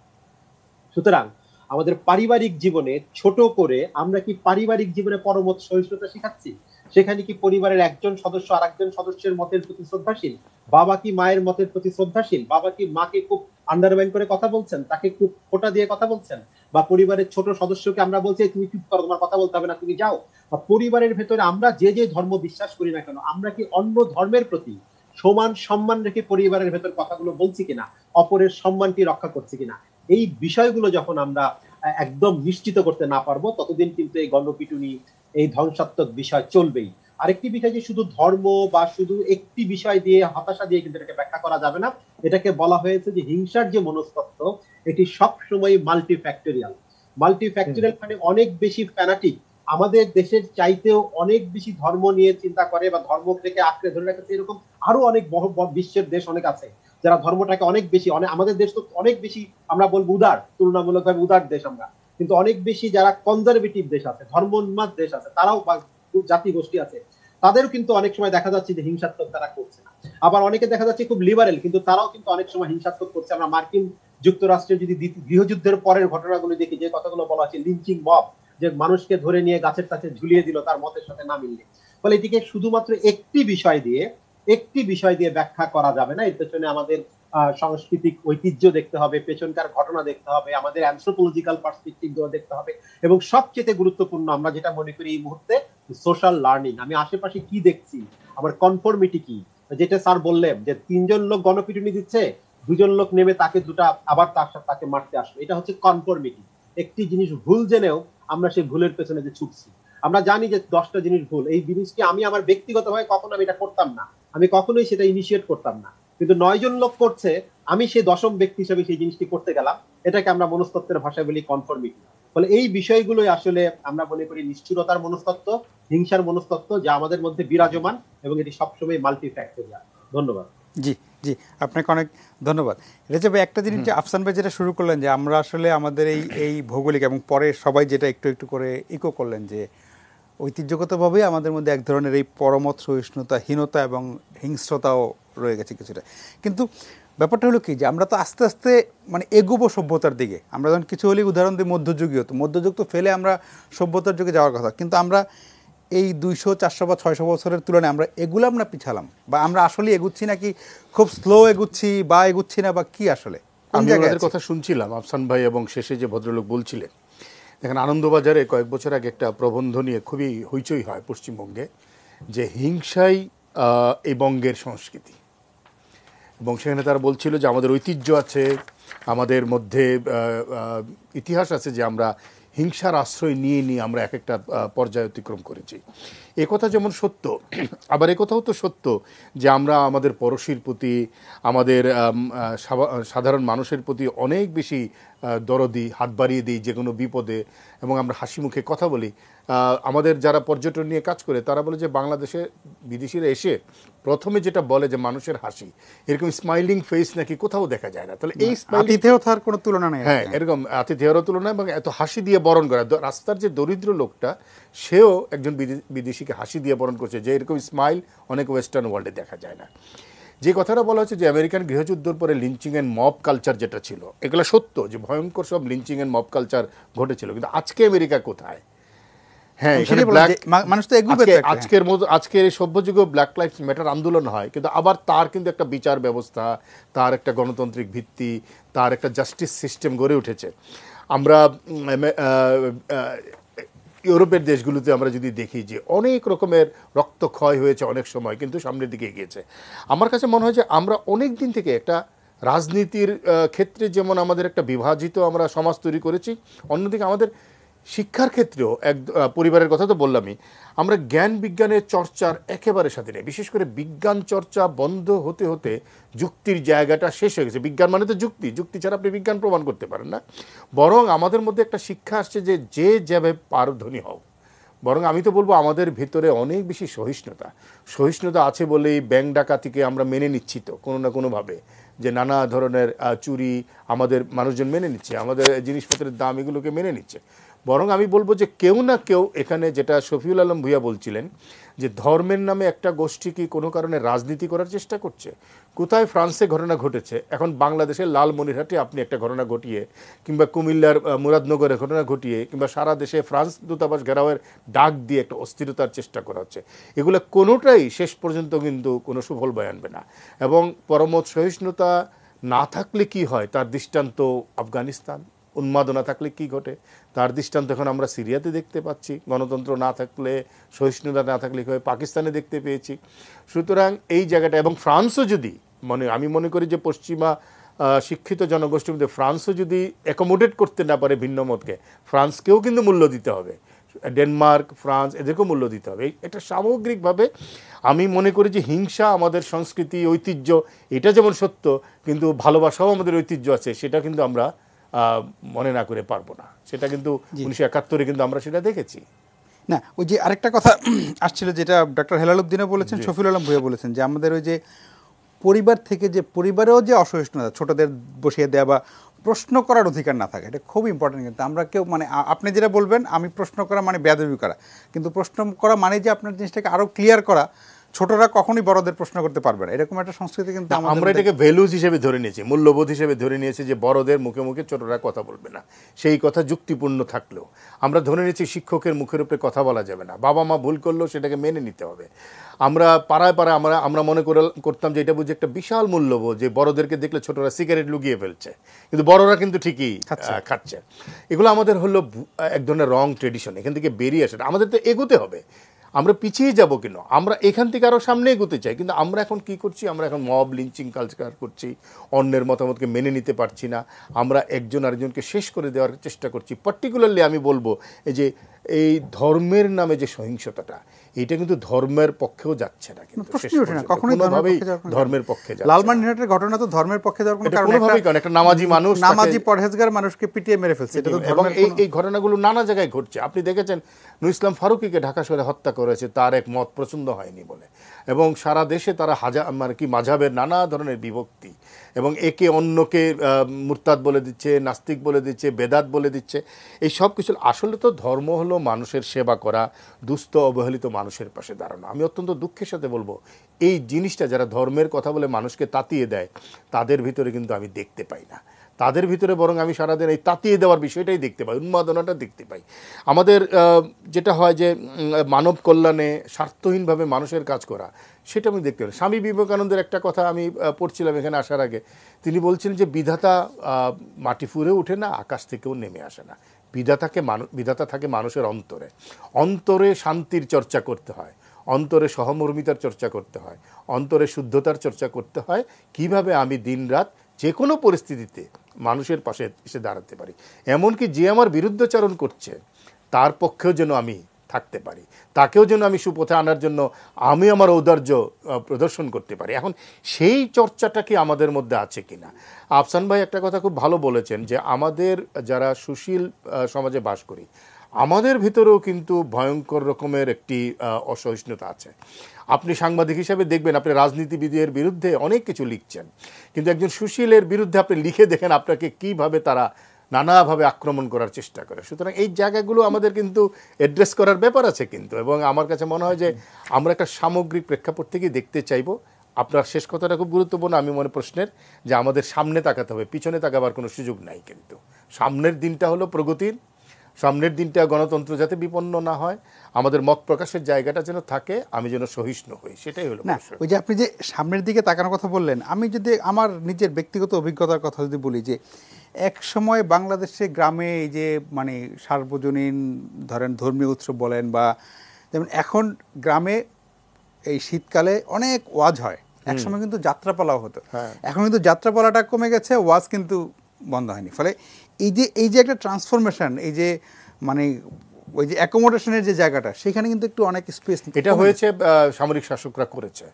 সুতরাং আমাদের পারিবারিক জীবনে ছোট করে আমরা কি পারিবারিক জীবনে পরমত সহিষ্ণুতা শিখাচ্ছি? সেখানে কি পরিবারের একজন সদস্য আর একজন সদস্যের মতের প্রতি শ্রদ্ধাশীল? বাবা কি মায়ের মতের প্রতি শ্রদ্ধাশীল? বাবা কি মাকে খুব আন্ডারমাইন করে কথা বলছেন, তাকে খুব খোটা দিয়ে কথা বলছেন? বা পরিবারের ছোট সদস্যকে আমরা বলছি তুমি চুপ করো, তোমার কথা বলতে হবে না, তুমি যাও? বা পরিবারের ভেতরে আমরা যে যে ধর্ম বিশ্বাস করি না কেন, আমরা কি অন্য ধর্মের প্রতি সমান সম্মান রেখে পরিবারের ভেতর কথাগুলো বলছি কিনা, অপরের সম্মানটি রক্ষা করছি কিনা? এই বিষয়গুলো যখন আমরা একদম নিশ্চিত করতে না পারবো, ততদিন কিন্তু এই গণপিটুনি, এই ধ্বংসাত্মক বিষয় চলবেই। আরেকটি বিষয় যে শুধু ধর্ম বা শুধু একটি বিষয় দিয়ে, হতাশা দিয়ে কিন্তু এটাকে ব্যাখ্যা করা যাবে না। এটাকে বলা হয়েছে যে হিংসার যে মনস্তত্ত্ব, এটি সবসময় মাল্টিফ্যাক্টরিয়াল। মাল্টিফ্যাক্টরিয়াল মানে অনেক বেশি ফ্যানাটিক, আমাদের দেশের চাইতেও অনেক বেশি ধর্ম নিয়ে চিন্তা করে বা ধর্ম থেকে আঁকড়ে ধরে রাখছে, এরকম আরো অনেক বিশ্বের দেশ অনেক আছে যারা ধর্মটাকে অনেক বেশি, আমাদের দেশ তো অনেক বেশি আমরা বলবো উদার, তুলনামূলকভাবে উদার দেশ আমরা, কিন্তু অনেক বেশি যারা কনজারভেটিভ দেশ আছে, ধর্মোন্মাদ দেশ আছে, তারাও জাতি গোষ্ঠী আছে, তাদেরও কিন্তু অনেক সময় দেখা যাচ্ছে যে হিংসাত্মক তারা করছে না। আবার অনেকে দেখা যাচ্ছে খুব লিবারেল, কিন্তু তারাও কিন্তু অনেক সময় হিংসাত্মক করছে। আমরা মার্কিন যুক্তরাষ্ট্রের যদি গৃহযুদ্ধের পরের ঘটনাগুলো দেখি, যে কথাগুলো বলা আছে, লিঞ্চিং মব, যে মানুষকে ধরে নিয়ে গাছের কাছে ঝুলিয়ে দিল তার মতের সাথে না মিললে। ফলে এটিকে শুধুমাত্র একটি বিষয় দিয়ে ব্যাখ্যা করা যাবে না। এর পেছনে আমাদের সাংস্কৃতিক ঐতিহ্য দেখতে হবে, পেছনকার ঘটনা দেখতে হবে, আমাদের অ্যানথ্রোপোলজিক্যাল পার্সপেক্টিভ গুলো দেখতে হবে, এবং সবচেয়ে গুরুত্বপূর্ণ আমরা যেটা মনে করি এই মুহূর্তে, সোশ্যাল লার্নিং। আমি আশেপাশে কি দেখছি, আমার কনফর্মিটি কি, যেটা স্যার বললেন যে 3 জন লোক গণপিটুনি দিচ্ছে, 2 জন লোক নেমে তাকে আবার তাকে মারতে আসবে, এটা হচ্ছে কনফর্মিটি। একটি জিনিস ভুল জেনেও আমরা সেই ভুলের পেছনে যে ছুটছি। আমরা জানি যে 10টা জিনিস ভুল, এই জিনিসটি আমি আমার ব্যক্তিগতভাবে কখনো আমি এটা করতাম না, আমি কখনোই সেটা ইনিশিয়েট করতাম না, কিন্তু 9 জন লোক করছে, আমি সেই 10ম ব্যক্তি হিসেবে সেই জিনিসটি করতে গেলাম। এটাকে আমরা মনস্তত্ত্বের ভাষায় বলি কনফর্মিটি। ফলে এই বিষয়গুলোই আসলে আমরা মনে করি নিষ্ঠুরতার মনস্তত্ত্ব, হিংসার মনস্তত্ত্ব, যা আমাদের মধ্যে বিরাজমান, এবং এটি সবসময় মাল্টিফ্যাক্টরিয়াল। ধন্যবাদ। জি জি, আপনাকে অনেক ধন্যবাদ। রেজা ভাই, একটা জিনিস যে আফসান ভাই যেটা শুরু করলেন, যে আমরা আসলে আমাদের এই ভৌগোলিক, এবং পরে সবাই যেটা একটু একটু করে ইকো করলেন, যে ঐতিহ্যগতভাবেই আমাদের মধ্যে এক ধরনের এই পরমত সহিষ্ণুতাহীনতা এবং হিংস্রতাও রয়ে গেছে কিছুটা। কিন্তু ব্যাপারটা হলো কি, যে আমরা তো আস্তে আস্তে মানে এগোবো সভ্যতার দিকে। আমরা যখন কিছু হলেই উদাহরণ দিই মধ্যযুগীয়, তো মধ্যযুগ তো ফেলে আমরা সভ্যতার যুগে যাওয়ার কথা, কিন্তু আমরা এই 200, 400 বা 600 বছরের তুলনায় আমরা এগুলাম না পিছালাম, বা আমরা আসলে এগুচ্ছি নাকি খুব স্লো এগুচ্ছি, বা এগুচ্ছি না, বা কি আসলে আমি ওনাদের কথা শুনছিলাম, আফসান ভাই এবং শেষে যে ভদ্রলোক বলছিলেন। দেখেন, আনন্দবাজারে কয়েক বছর আগে একটা প্রবন্ধ নিয়ে খুবই হইচই হয় পশ্চিমবঙ্গে, যে হিংসাই এই বঙ্গের সংস্কৃতি। এবং সেখানে তারা বলছিল যে আমাদের ঐতিহ্য আছে, আমাদের মধ্যে ইতিহাস আছে, যে আমরা হিংসার আশ্রয় নিয়ে নিয়ে আমরা এক একটা পর্যায় অতিক্রম করেছি। একথা যেমন সত্য, আবার একথাও তো সত্য যে আমরা আমাদের পড়শির প্রতি, আমাদের সাধারণ মানুষের প্রতি অনেক বেশি দরদি, হাত বাড়িয়ে দিই যে কোনো বিপদে, এবং আমরা হাসি মুখে কথা বলি। আমাদের যারা পর্যটন নিয়ে কাজ করে তারা বলে যে বাংলাদেশে বিদেশিরা এসে প্রথমে যেটা বলে যে মানুষের হাসি, এরকম স্মাইলিং ফেস নাকি কোথাও দেখা যায় না। তাহলে এই আতিথেয়তার কোনো তুলনা নেই। হ্যাঁ, এরকম আতিথেয়তার তুলনা, এবং এত হাসি দিয়ে বরণ করা। রাস্তার যে দরিদ্র লোকটা, সেও একজন বিদেশিকে হাসি দিয়ে বরণ করছে, যে এরকম স্মাইল অনেক ওয়েস্টার্ন ওয়ার্ল্ডে দেখা যায় না। যে কথাটা বলা হচ্ছে যে আমেরিকান গৃহযুদ্ধের পরে লিঞ্চিং অ্যান্ড মব কালচার যেটা ছিল, এগুলো সত্য যে ভয়ঙ্কর সব লিঞ্চিং অ্যান্ড মব কালচার ঘটেছিল, কিন্তু আজকে আমেরিকা কোথায়? হ্যাঁ, এখানে মানুষ তো এগুবে। আজকের এই সভ্যযুগে ব্ল্যাক লাইভস ম্যাটার আন্দোলন হয়, কিন্তু আবার তার কিন্তু একটা বিচার ব্যবস্থা, তার একটা গণতান্ত্রিক ভিত্তি, তার একটা জাস্টিস সিস্টেম গড়ে উঠেছে। আমরা ইউরোপের দেশগুলোতে আমরা যদি দেখি যে অনেক রকমের রক্তক্ষয় হয়েছে অনেক সময়, কিন্তু সামনের দিকে এগিয়েছে। আমার কাছে মনে হয় যে আমরা অনেক দিন থেকে একটা রাজনীতির ক্ষেত্রে যেমন আমাদের একটা বিভাজিত আমরা সমাজ তৈরি করেছি, অন্যদিকে আমাদের শিক্ষার ক্ষেত্রেও পরিবারের কথা তো বললামই, আমরা জ্ঞান বিজ্ঞানের চর্চার একেবারে সাথে নেই। বিশেষ করে বিজ্ঞান চর্চা বন্ধ হতে হতে যুক্তির জায়গাটা শেষ হয়ে গেছে। বিজ্ঞান মানে তো যুক্তি ছাড়া আপনি বিজ্ঞান প্রমাণ করতে পারেন না। বরং আমাদের মধ্যে একটা শিক্ষা আসছে যে যেভাবে পারো ধনী হও। বরং আমি তো বলবো আমাদের ভিতরে অনেক বেশি সহিষ্ণুতা আছে বলেই ব্যাংক ডাকাতিকে আমরা মেনে নিচ্ছি তো কোনো না কোনোভাবে, যে নানা ধরনের চুরি আমাদের মানুষজন মেনে নিচ্ছে, আমাদের জিনিসপত্রের দাম এগুলোকে মেনে নিচ্ছে। বরং আমি বলবো যে কেউ না কেউ এখানে, যেটা শফিউল আলম ভূঁইয়া বলছিলেন যে ধর্মের নামে একটা গোষ্ঠী কি কোনো কারণে রাজনীতি করার চেষ্টা করছে। কোথায় ফ্রান্সে ঘটনা ঘটেছে, এখন বাংলাদেশের লালমনিরহাটে আপনি একটা ঘটনা ঘটিয়ে, কিংবা কুমিল্লার মুরাদনগরে ঘটনা ঘটিয়ে, কিংবা সারা দেশে ফ্রান্স দূতাবাস ঘেরাওয়ের ডাক দিয়ে একটা অস্থিরতার চেষ্টা করা হচ্ছে, এগুলো কোনোটাই শেষ পর্যন্ত কিন্তু কোনো সুফল বয়ে আনবে না। এবং পরমত সহিষ্ণুতা না থাকলে কি হয় তার দৃষ্টান্ত আফগানিস্তান, উন্মাদনা থাকলে কি ঘটে তার দৃষ্টান্ত এখন আমরা সিরিয়াতে দেখতে পাচ্ছি, গণতন্ত্র না থাকলে, সহিষ্ণুতা না থাকলে কী হয় পাকিস্তানে দেখতে পেয়েছি। সুতরাং এই জায়গাটা, এবং ফ্রান্সও যদি আমি মনে করি যে পশ্চিমা শিক্ষিত জনগোষ্ঠীর মধ্যে ফ্রান্সও যদি অ্যাকোমোডেট করতে না পারে ভিন্ন মতকে, ফ্রান্সকেও কিন্তু মূল্য দিতে হবে, ডেনমার্ক, ফ্রান্স এদেরকেও মূল্য দিতে হবে। এটা সামগ্রিকভাবে আমি মনে করি যে হিংসা আমাদের সংস্কৃতি, ঐতিহ্য, এটা যেমন সত্য, কিন্তু ভালোবাসাও আমাদের ঐতিহ্য আছে, সেটা কিন্তু আমরা মনে না করে পারবো না। সেটা কিন্তু 1971-এ কিন্তু আমরা সেটা দেখেছি। না, ওই যে আরেকটা কথা আসছিল যেটা ডক্টর হেলালুদ্দিনও বলেছেন, শফিউল আলম ভূঁইয়া বলেছেন, যে আমাদের ওই যে পরিবার থেকে, যে পরিবারেও যে অসহিষ্ণুতা, ছোটদের বসিয়ে দেওয়া বা প্রশ্ন করার অধিকার না থাকে, এটা খুব ইম্পর্টেন্ট। কিন্তু আমরা কেউ আপনি যেটা বলবেন, আমি প্রশ্ন করা মানে বেয়াদবি করা, কিন্তু প্রশ্ন করা মানে যে আপনার জিনিসটাকে আরও ক্লিয়ার করা, ছোটরা কখনোই বড়দের প্রশ্ন করতে পারবে না, এরকম একটা সংস্কৃতি কিন্তু আমরা এটাকে ভ্যালুজ হিসেবে ধরে নিয়েছি, মূল্যবোধ হিসেবে ধরে নিয়েছি যে বড়দের মুখে মুখে ছোটরা কথা বলবে না। সেই কথা যুক্তিপূর্ণ থাকলেও আমরা ধরে নিয়েছি শিক্ষকের মুখের উপরে কথা বলা যাবে না, বাবা মা ভুল করলেও সেটাকে মেনে নিতে হবে। আমরা পাড়ায় পাড়ায় আমরা মনে করতাম যে এটা বুঝি একটা বিশাল মূল্যবোধ, যে বড়দেরকে দেখলে ছোটরা সিগারেট লুকিয়ে ফেলছে, কিন্তু বড়রা কিন্তু ঠিকই খাচ্ছে। এগুলো আমাদের হলো এক ধরনের রং ট্রেডিশন, এখান থেকে বেরিয়ে আসে। আমাদের তো এগোতে হবে, আমরা পিছিয়ে যাব কেন? আমরা এখান থেকে আরও সামনে এগোতে চাই, কিন্তু আমরা এখন কি করছি? আমরা এখন মব লিঞ্চিং কালচার করছি, অন্যের মতামতকে মেনে নিতে পারছি না, আমরা একজন আরেকজনকে শেষ করে দেওয়ার চেষ্টা করছি। পার্টিকুলারলি আমি বলবো এই ধর্মের নামে যে সহিংসতাটা, এটা কিন্তু ধর্মের পক্ষেও যাচ্ছে না, কিন্তু ধর্মের পক্ষে যাচ্ছে। লালমনিরহাটের ঘটনা তো ধর্মের পক্ষে যাওয়ার কোনো কারণ নেই, একটা নামাজি পরহেজগার মানুষকে পিটিয়ে মেরে ফেলছে, এবং এই ঘটনাগুলো নানা জায়গায় ঘটছে। আপনি দেখেছেন নূর ইসলাম ফারুকীকে ঢাকা শহরে হত্যা করেছে তার এক মত পছন্দ হয়নি বলে, এবং সারা দেশে তারা মাযহাবের নানা ধরনের বিভক্তি, এবং একে অন্যকে মুরতাদ বলে দিচ্ছে, নাস্তিক বলে দিচ্ছে, বেদাত বলে দিচ্ছে। এই সব কিছু আসলে তো ধর্ম হলো মানুষের সেবা করা, দুস্থ অবহেলিত মানুষের পাশে দাঁড়ানো। আমি অত্যন্ত দুঃখের সাথে বলবো, এই জিনিসটা যারা ধর্মের কথা বলে মানুষকে তাতিয়ে দেয়, তাদের ভিতরে কিন্তু আমি দেখতে পাই না। তাদের ভিতরে বরং আমি সারাদিন এই তাতিয়ে দেওয়ার বিষয়টাই দেখতে পাই, উন্মাদনাটা দেখতে পাই। আমাদের যেটা হয় যে মানব কল্যাণে স্বার্থহীনভাবে মানুষের কাজ করা, সেটা আমি দেখতে পাই। স্বামী বিবেকানন্দের একটা কথা আমি পড়ছিলাম এখানে আসার আগে, তিনি বলছেন যে বিধাতা মাটি ফুঁড়ে ওঠে না, আকাশ থেকেও নেমে আসে না, বিধাতা থাকে মানুষের অন্তরে। অন্তরে শান্তির চর্চা করতে হয়, অন্তরে সহমর্মিতার চর্চা করতে হয়, অন্তরে শুদ্ধতার চর্চা করতে হয়, কিভাবে আমি দিনরাত যে কোনো পরিস্থিতিতে মানুষের পাশে এসে দাঁড়াতে পারি, এমনকি যে আমার বিরুদ্ধাচরণ করছে তার পক্ষেও যেন আমি থাকতে পারি, তাকেও যেন আমি সুপথে আনার জন্য আমি আমার ঔদার্য প্রদর্শন করতে পারি। এখন সেই চর্চাটা কি আমাদের মধ্যে আছে কিনা? আফসান ভাই একটা কথা খুব ভালো বলেছেন, যে আমাদের যারা সুশীল সমাজে বাস করি, আমাদের ভিতরেও কিন্তু ভয়ঙ্কর রকমের একটি অসহিষ্ণুতা আছে। আপনি সাংবাদিক হিসেবে দেখবেন, আপনি রাজনীতিবিদের বিরুদ্ধে অনেক কিছু লিখছেন, কিন্তু একজন সুশীলের বিরুদ্ধে আপনি লিখে দেখেন আপনাকে কিভাবে তারা নানাভাবে আক্রমণ করার চেষ্টা করে। সুতরাং এই জায়গাগুলো আমাদের কিন্তু অ্যাড্রেস করার ব্যাপার আছে কিন্তু, এবং আমার কাছে মনে হয় যে আমরা একটা সামগ্রিক প্রেক্ষাপট থেকেই দেখতে চাইব। আপনার শেষ কথাটা খুব গুরুত্বপূর্ণ, আমি মনে প্রশ্নের, যে আমাদের সামনে তাকাতে হবে, পিছনে তাকাবার কোনো সুযোগ নাই। কিন্তু সামনের দিনটা হলো প্রগতির, সামনের দিনটা গণতন্ত্র যাতে বিপন্ন না হয়, আমাদের মত প্রকাশের জায়গাটা যেন থাকে, আমি যেন সহিষ্ণু হই, সেটাই হলো। না, ওই যে আপনি যে সামনের দিকে তাকানোর কথা বললেন, আমি যদি আমার নিজের ব্যক্তিগত অভিজ্ঞতার কথা যদি বলি, যে এক সময় বাংলাদেশে গ্রামে এই যে সার্বজনীন ধরেন ধর্মীয় উৎসব বলেন, বা যেমন এখন গ্রামে এই শীতকালে অনেক ওয়াজ হয়, একসময় কিন্তু যাত্রাপালাও হতো, এখন কিন্তু যাত্রাপালাটা কমে গেছে, ওয়াজ কিন্তু বন্ধ হয়নি। ফলে এই যে একটা ট্রান্সফরমেশন, এই যে ওই যে অ্যাকোমোডেশনের যে জায়গাটা, সেখানে কিন্তু একটু অনেক স্পেস এটা হয়েছে সামরিক শাসকরা করেছে।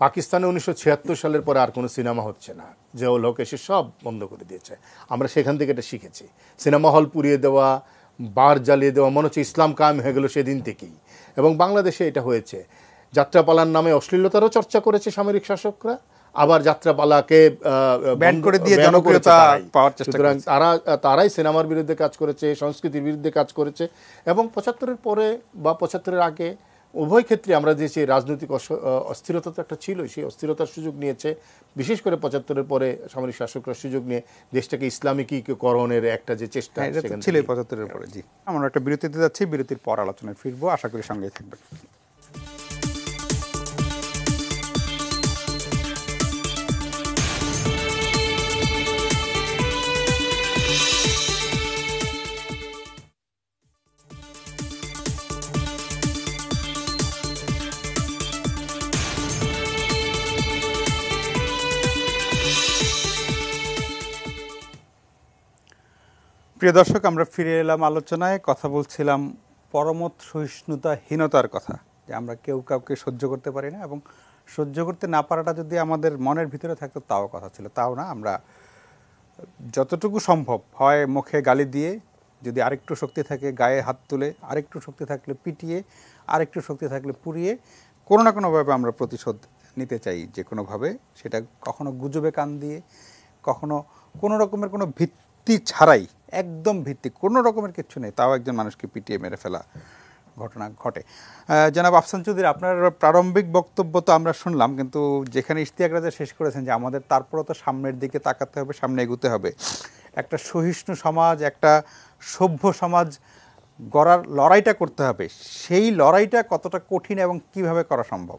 পাকিস্তানে 1976 সালের পরে আর কোনো সিনেমা হচ্ছে না, যে ও লোক এসে সব বন্ধ করে দিয়েছে। আমরা সেখান থেকে এটা শিখেছি, সিনেমা হল পুড়িয়ে দেওয়া, বার জ্বালিয়ে দেওয়া, মনে হচ্ছে ইসলাম কায়েম হয়ে গেল সেদিন থেকেই। এবং বাংলাদেশে এটা হয়েছে, যাত্রাপালার নামে অশ্লীলতারও চর্চা করেছে সামরিক শাসকরা, আবার যাত্রাপালাকে ব্যান করে দিয়ে ব্যানও করেছে জনপ্রিয়তা তারাই। পাওয়ার চেষ্টা সুতরাং করেছে। তারাই সিনেমার বিরুদ্ধে কাজ করেছে, সংস্কৃতির বিরুদ্ধে কাজ করেছে, এবং ৭৫-এর পরে বা ৭৫-এর আগে উভয় ক্ষেত্রে আমরা যে সেই রাজনৈতিক অস্থিরতা তো একটা ছিল, সেই অস্থিরতার সুযোগ নিয়েছে। বিশেষ করে ৭৫-এর পরে সামরিক শাসকরা সুযোগ নিয়ে দেশটাকে ইসলামিকীকরণের একটা যে চেষ্টা, হ্যাঁ, এটা তো ছিল ৭৫-এর পরে। জি, আমরা একটা বিরতিতে যাচ্ছি, বিরতির পর আলোচনায় ফিরবো, আশা করি সঙ্গেই থাকবেন। প্রিয় দর্শক, আমরা ফিরে এলাম আলোচনায়। কথা বলছিলাম পরমত সহিষ্ণুতাহীনতার কথা, যে আমরা কেউ কাউকে সহ্য করতে পারি না, এবং সহ্য করতে না পারাটা যদি আমাদের মনের ভিতরে থাকতো তাও কথা ছিল। তাও না, আমরা যতটুকু সম্ভব হয় মুখে গালি দিয়ে, যদি আরেকটু শক্তি থাকে গায়ে হাত তুলে, আরেকটু শক্তি থাকলে পিটিয়ে, আরেকটু শক্তি থাকলে পুড়িয়ে, কোনো না কোনোভাবে আমরা প্রতিশোধ নিতে চাই যে কোনোভাবে। সেটা কখনো গুজবে কান দিয়ে, কখনো কোনো রকমের কোনো ভিত্তি ছাড়াই, একদম ভিত্তি কোনো রকমের কিছু নেই, তাও একজন মানুষকে পিটিয়ে মেরে ফেলা ঘটনা ঘটে। জনাব আফসান চৌধুরী, আপনার প্রারম্ভিক বক্তব্য তো আমরা শুনলাম, কিন্তু যেখানে ইশতিয়াক রাজা শেষ করেছেন যে আমাদের তারপরও তো সামনের দিকে তাকাতে হবে, সামনে এগুতে হবে, একটা সহিষ্ণু সমাজ, একটা সভ্য সমাজ গড়ার লড়াইটা করতে হবে, সেই লড়াইটা কতটা কঠিন এবং কিভাবে করা সম্ভব?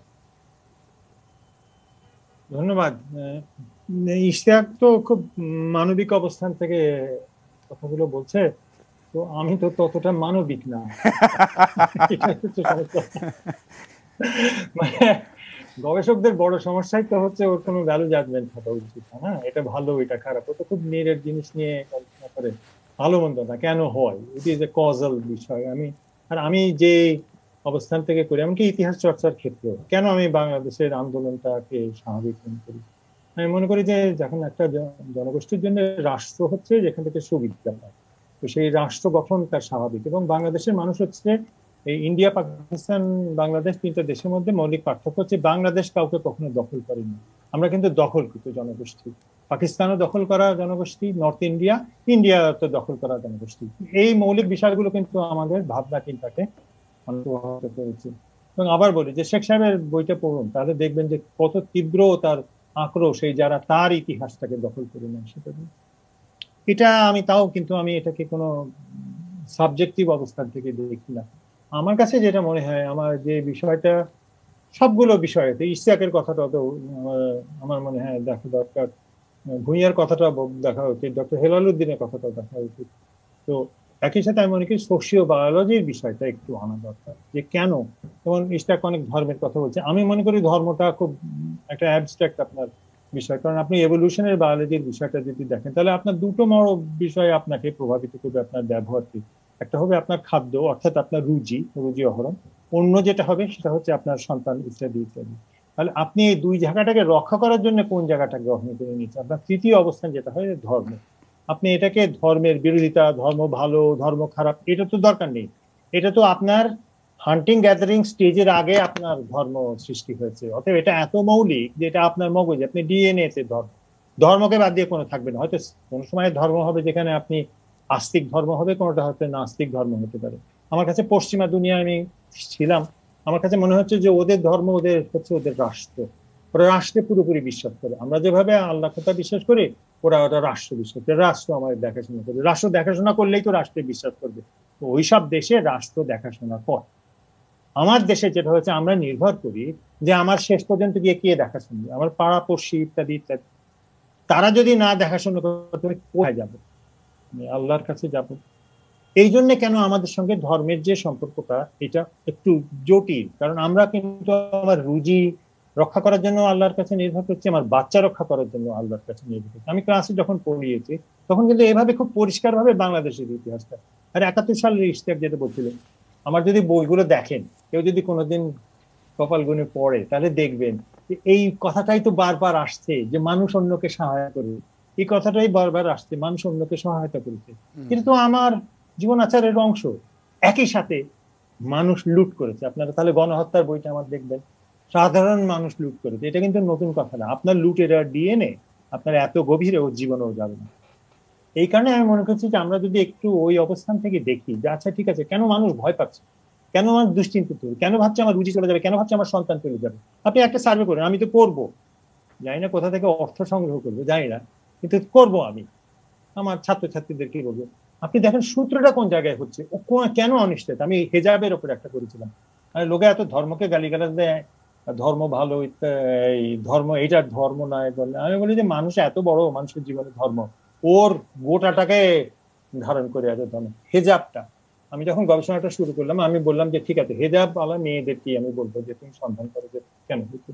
ধন্যবাদ। ইশতিয়াক তো খুব মানবিক অবস্থান থেকে কথাগুলো বলছে, তো আমি তো ততটা মানবিক না। মানে গবেষকদের বড় সমস্যাই তো হচ্ছে ওর কোনো ভ্যালু জাজমেন্ট থাকা উচিত না, এটা ভালো এটা খারাপ, ও তো খুব নিরেট জিনিস নিয়ে গবেষণা করে, ভালো মন্দ না কেন হয়, ইট ইজ এ কজাল বিষয়। আমি যে অবস্থান থেকে করি, এমনকি ইতিহাস চর্চার ক্ষেত্রে কেন আমি বাংলাদেশের আন্দোলনটাকে স্বাভাবিক মনে করি, আমি মনে করি যে যখন একটা জনগোষ্ঠীর জন্য রাষ্ট্র হচ্ছে যেখান থেকে সুবিধা পায়, তো সেই রাষ্ট্র গঠন তার স্বাভাবিক। এবং বাংলাদেশের মানুষ হচ্ছে, এই ইন্ডিয়া পাকিস্তান বাংলাদেশ তিনটা দেশের মধ্যে মৌলিক পার্থক্য হচ্ছে বাংলাদেশ কাউকে কখনো দখল করেনি, আমরা কিন্তু দখলকৃত জনগোষ্ঠী। পাকিস্তানও দখল করা জনগোষ্ঠী, নর্থ ইন্ডিয়া তো দখল করা জনগোষ্ঠী। এই মৌলিক বিষয়গুলো কিন্তু আমাদের ভাবনা চিন্তাকে অন্তর্ভুক্ত করেছে। এবং আবার বলি যে শেখ সাহেবের বইটা পড়ুন, তাহলে দেখবেন যে কত তীব্র তার আক্রোশ এই যারা তার ইতিহাসটাকে দখল করে নেয় সেটা। এটা আমি তাও কিন্তু আমি এটাকে কোনো সাবজেক্টিভ অবস্থান থেকে দেখি না। আমার কাছে যেটা মনে হয়, আমার যে বিষয়টা সবগুলো বিষয়তে ইশতিয়াকের কথাটা তো আমার মনে হয় দেখা দরকার, ভুঁইয়ার কথাটা দেখা উচিত, ডক্টর হেলাল উদ্দিনের কথাটাও দেখা উচিত। তো একই সাথে আমি মনে করি সোশিও বায়োলজির বিষয়টা একটু আনা দরকার, যে কেন, যেমন ইশতিয়াক অনেক ধর্মের কথা বলছে, আমি মনে করি ধর্মটা খুব একটা অ্যাবস্ট্রাক্ট আপনার বিষয়, কারণ আপনি এভলিউশনের বায়োলজির বিষয়টা যদি দেখেন তাহলে আপনার দুটো বড় বিষয় আপনাকে প্রভাবিত করবে আপনার ব্যবহারকে। একটা হবে আপনার খাদ্য, অর্থাৎ আপনার রুজি আহরণ, অন্য যেটা হবে সেটা হচ্ছে আপনার সন্তান ইত্যাদি ইত্যাদি। তাহলে আপনি এই দুই জায়গাটাকে রক্ষা করার জন্য কোন জায়গাটা গ্রহণ করে নিচ্ছেন, আপনার তৃতীয় অবস্থান যেটা হয় ধর্ম। আপনি এটাকে ধর্মের বিরোধিতা, ধর্ম ভালো ধর্ম খারাপ, এটা তো দরকার নেই। এটা তো আপনার হান্টিং গ্যাদারিং স্টেজের আগে আপনার ধর্ম সৃষ্টি হয়েছে, অতএব এটা এত মৌলিক যে এটা আপনার মগজ, আপনি ডিএনএ তে ধর্মকে বাদ দিয়ে কোনো থাকবে না। হয়তো কোন সময় ধর্ম হবে যেখানে আপনি আস্তিক ধর্ম হবে, কোনোটা হয়তো নাস্তিক ধর্ম হতে পারে। আমার কাছে পশ্চিমা দুনিয়া আমি ছিলাম, আমার কাছে মনে হচ্ছে যে ওদের ধর্ম ওদের হচ্ছে ওদের রাষ্ট্র, ওরা রাষ্ট্রে পুরোপুরি বিশ্বাস করে। আমরা যেভাবে আল্লাহ কথা বিশ্বাস করি, ওরা ওটা রাষ্ট্র বিশ্বাস করে, রাষ্ট্র আমাদের দেখাশোনা করবে, রাষ্ট্র দেখাশোনা করলেই তো রাষ্ট্রে বিশ্বাস করবে। তো ওইসব দেশে রাষ্ট্র দেখাশোনা করে। আমার দেশে যেটা হচ্ছে, আমরা নির্ভর করি যে আমার শেষ পর্যন্ত গিয়ে কে দেখাশোনা, আমার পাড়া পড়শি ইত্যাদি ইত্যাদি, তারা যদি না দেখাশোনা করতে, কোথায় যাবো? আল্লাহর কাছে যাব। এই জন্য কেন আমাদের সঙ্গে ধর্মের যে সম্পর্কটা এটা একটু জটিল, কারণ আমরা কিন্তু আমার রুজি রক্ষা করার জন্য আল্লাহর কাছে নির্ভর করছি, আমার বাচ্চা রক্ষা করার জন্য আল্লাহর কাছে নির্ভর করছি। আমি ক্লাসে যখন পড়িয়েছি তখন কিন্তু এভাবে খুব পরিষ্কার ভাবে বাংলাদেশের ইতিহাসটা, আর ৭১ সালের ইশতিয়াক যেটা বলছিল, আমার যদি বইগুলো দেখেন, কেউ যদি কোনোদিন কপাল গুনে পড়ে তাহলে দেখবেন এই কথাটাই তো বারবার আসছে যে মানুষ অন্যকে সহায়তা করে, এই কথাটাই বারবার আসছে, মানুষ অন্যকে সহায়তা করেছে, কিন্তু আমার জীবন আচারের অংশ। একই সাথে মানুষ লুট করেছে। আপনারা তাহলে গণহত্যার বইটা আমার দেখবেন, সাধারণ মানুষ লুট করেছে, এটা কিন্তু নতুন কথা না। আপনার লুটের ডিএনএ আপনার এত গভীরে ওর জীবনেও যাবে না। এই কারণে আমি মনে করছি যে আমরা যদি একটু ওই অবস্থান থেকে দেখি যে আচ্ছা ঠিক আছে, কেন মানুষ ভয় পাচ্ছে, কেন আমার দুশ্চিন্তিত, কেন ভাবছে আমার রুজি চলে যাবে, কেন ভাবছে আমার সন্তান চলে যাবে। আপনি একটা সার্ভে করেন, আমি তো করবো, জানি না কোথা থেকে অর্থ সংগ্রহ করবো জানি না, কিন্তু করব আমি, আমার ছাত্রছাত্রীদেরকে বলবো। আপনি দেখেন সূত্রটা কোন জায়গায় হচ্ছে, ও কেন অনিশ্চিত। আমি হেজাবের ওপর একটা করেছিলাম, মানে লোকে এত ধর্মকে গালিগালাজ দেয়, ধর্ম ভালো, এই ধর্ম এইটার ধর্ম নয় বলে। আমি বলি যে মানুষ এত বড়, মানুষের জীবনে ধর্ম ওর গোটাটাকে ধারণ করে আছে ধর্ম। হেজাবটা আমি যখন গবেষণাটা শুরু করলাম, আমি বললাম যে ঠিক আছে, হেজাব আলা মেয়েদেরকে আমি বলবো যে তুমি সন্ধান করো যে কেন হচ্ছে।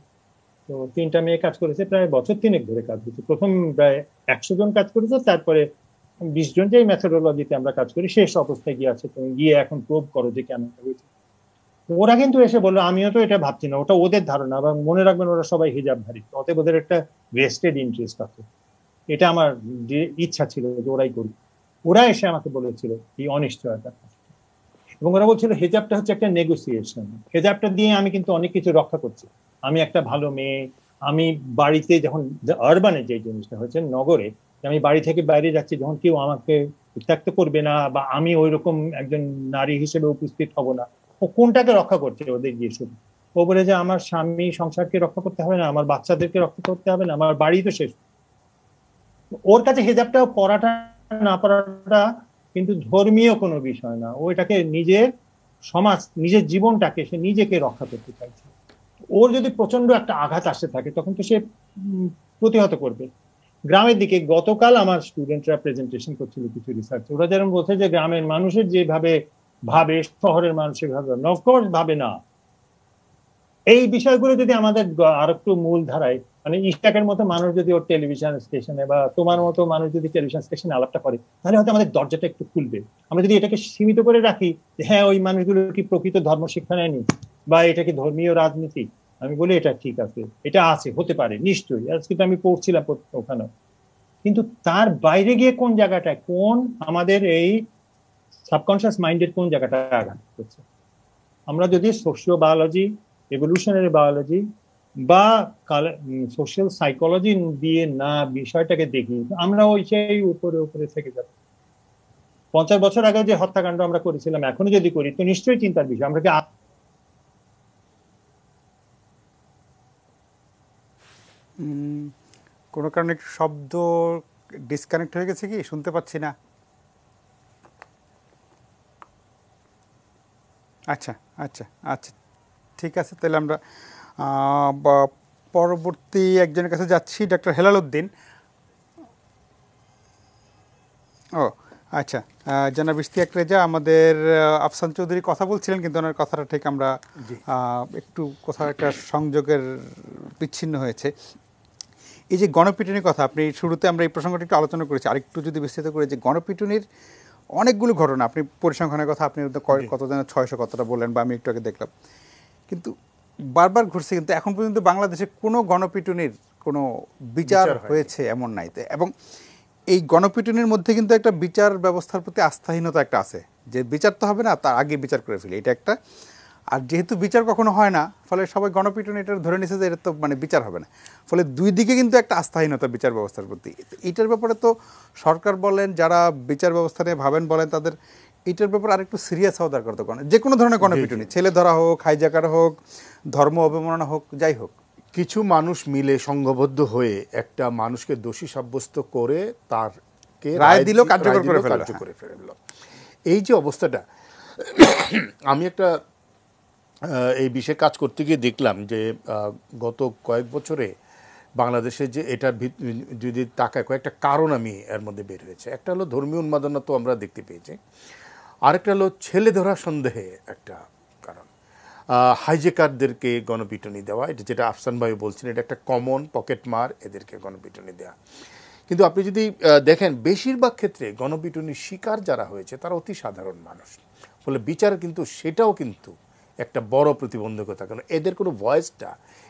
তো 3টা মেয়ে কাজ করেছে, প্রায় বছর 3 ধরে কাজ করছে। প্রথম প্রায় 100 জন কাজ করেছে, তারপরে 20 জন, যে মেথোডোলজিতে আমরা কাজ করি শেষ অবস্থায় গিয়ে আছে, তুমি গিয়ে এখন প্রোব করো যে কেন হয়েছে। ওরা কিন্তু এসে বললো আমিও তো এটা ভাবছি না, ওটা ওদের ধারণা। এবং মনে রাখবেন ওরা সবাই হিজাবধারী, অতএব ওদের একটা ভেস্টেড ইন্টারেস্ট আছে। এটা আমার যে ইচ্ছা ছিল যে ওরাই করি। ওরা এসে আমাকে বলেছিল এই অনিশ্চয়তা, এবং ওরা বলছিল হেজাবটা হচ্ছে একটা নেগোসিয়েশন, হেজাবটা দিয়ে আমি কিন্তু অনেক কিছু রক্ষা করছি। আমি একটা ভালো মেয়ে, আমি বাড়িতে যখন আরবানে যে জিনিসটা হয়েছে নগরে, আমি বাড়ি থেকে বাইরে যাচ্ছি, যখন কেউ আমাকে উত্ত্যক্ত করবে না বা আমি ওই রকম একজন নারী হিসেবে উপস্থিত হব না, ও কোনটাকে রক্ষা করছে ওদের গিয়ে শুধু। ও বলে যে আমার স্বামী সংসারকে রক্ষা করতে হবে না, আমার বাচ্চাদেরকে রক্ষা করতে হবে না, আমার বাড়ি তো শেষ। ওর কাছে হিজাবটা পড়াটা না পড়াটা কিন্তু ধর্মীয় কোনো বিষয় না, ও এটাকে নিজের সমাজ, নিজের জীবনটাকে সে নিজেকে রক্ষা করতে চাইছে। ওর যদি প্রচন্ড একটা আঘাত আসতে থাকে তখন তো সে প্রতিহত করবে। গ্রামের দিকে গতকাল আমার স্টুডেন্টরা প্রেজেন্টেশন করছিল কিছু রিসার্চ, ওরা যেরকম বলছে যে গ্রামের মানুষের যেভাবে ভাবে শহরের মানুষের ভাবে অফকোর্স ভাবে না। এই বিষয়গুলো যদি আমাদের আর একটু মূল ধারায়, মানে ইশাকের মতো মানুষ যদি ওর টেলিভিশন স্টেশনে বা তোমার মতো মানুষ যদি টেলিভিশন স্টেশনে আলাপটা করে, তাহলে হয়তো আমাদের দরজাটা একটু খুলবে। আমরা যদি এটাকে সীমিত করে রাখি যে হ্যাঁ ওই মানুষগুলো কি প্রকৃত ধর্ম শিক্ষা নেয়নি বা এটা কি ধর্মীয় রাজনীতি, আমি বলি এটা ঠিক আছে, এটা আছে, হতে পারে নিশ্চয়ই, আজকে তো আমি পড়ছিলাম ওখানে। কিন্তু তার বাইরে গিয়ে কোন জায়গাটায়, কোন আমাদের এই সাবকনসিয়াস মাইন্ডের কোন জায়গাটা আঘাত করছে। আমরা যদি সোশিও বায়োলজি, এভলিউশনারি বায়োলজি বা সোশ্যাল সাইকোলজি দিয়ে না বিষয়টাকে দেখি, আমরা ওই সেই উপরে উপরে থেকে যাব। 50 বছর আগে যে হত্যাকাণ্ড আমরা করেছিলাম এখনো যদি করি তো নিশ্চয়ই চিন্তার বিষয়। আমরা কি কোনো কারণে একটু শব্দ ডিসকানেক্ট হয়ে গেছে, কি শুনতে পাচ্ছি না। আচ্ছা আচ্ছা আচ্ছা, ঠিক আছে, তাহলে আমরা পরবর্তী একজনের কাছে যাচ্ছি, ডক্টর হেলাল উদ্দিন। ও আচ্ছা, জনাব ইশতিয়াক রেজা, আমাদের আফসান চৌধুরী কথা বলছিলেন, কিন্তু ওনার কথাটা ঠিক আমরা একটু কোথাও একটা সংযোগের বিচ্ছিন্ন হয়েছে। এই যে গণপিটুনির কথা আপনি শুরুতে, আমরা এই প্রসঙ্গটা একটু আলোচনা করেছি, আরেকটু যদি বিস্তৃত করে, যে গণপিটুনির অনেকগুলো ঘটনা, আপনি পরিসংখ্যানের কথা আপনি কত যেন 600 কতটা বললেন, বা আমি একটু আগে দেখলাম, কিন্তু বারবার ঘুরছে, কিন্তু এখন পর্যন্ত বাংলাদেশে কোনো গণপিটুনির কোনো বিচার হয়েছে এমন নাই। এবং এই গণপিটুনির মধ্যে কিন্তু একটা বিচার ব্যবস্থার প্রতি আস্থাহীনতা একটা আছে, যে বিচার তো হবে না, তার আগে বিচার করে ফেলি, এটা একটা। আর যেহেতু বিচার কখনো হয় না, ফলে সবাই গণপিটুনি এটা ধরে নিছে যে এটা তো মানে বিচার হবে না, ফলে দুই দিকে কিন্তু একটা আস্থাহীনতা বিচার ব্যবস্থার প্রতি। এইটার ব্যাপারে তো সরকার বলেন, যারা বিচার ব্যবস্থা নিয়ে ভাবেন বলেন, তাদের এইটার ব্যাপারে আরেকটু সিরিয়াস হওয়া দরকার। তো যে কোনো ধরনের গণপিটুনি, ছেলে ধরা হোক, হাইজাকার হোক, ধর্ম অবমাননা হোক, যাই হোক, কিছু মানুষ মিলে সংঘবদ্ধ হয়ে একটা মানুষকে দোষী সাব্যস্ত করে তারকে রায় দিল, কার্যকর করে ফেলল। এই যে অবস্থাটা, আমি একটা এই বিষয়ে কাজ করতে গিয়ে দেখলাম যে গত কয়েক বছরে বাংলাদেশে যে এটার যদি তাকায়, কয়েকটা কারণ আমি এর মধ্যে বের হয়েছে। একটা হলো ধর্মীয় উন্মাদনা, তো আমরা দেখতে পেয়েছি। আরেকটা হলো ছেলে ধরা সন্দেহে একটা কারণ, হাইজেকারদেরকে গণপিটুনি দেওয়া, এটা যেটা আফসান ভাই বলছেন, এটা একটা কমন পকেট মার, এদেরকে গণপিটুনি দেওয়া। কিন্তু আপনি যদি দেখেন, বেশিরভাগ ক্ষেত্রে গণপিটুনির শিকার যারা হয়েছে তারা অতি সাধারণ মানুষ, ফলে বিচার কিন্তু সেটাও কিন্তু একটা বড় প্রতিবন্ধকতা, কারণ এদের কোনো ভয়েসটা,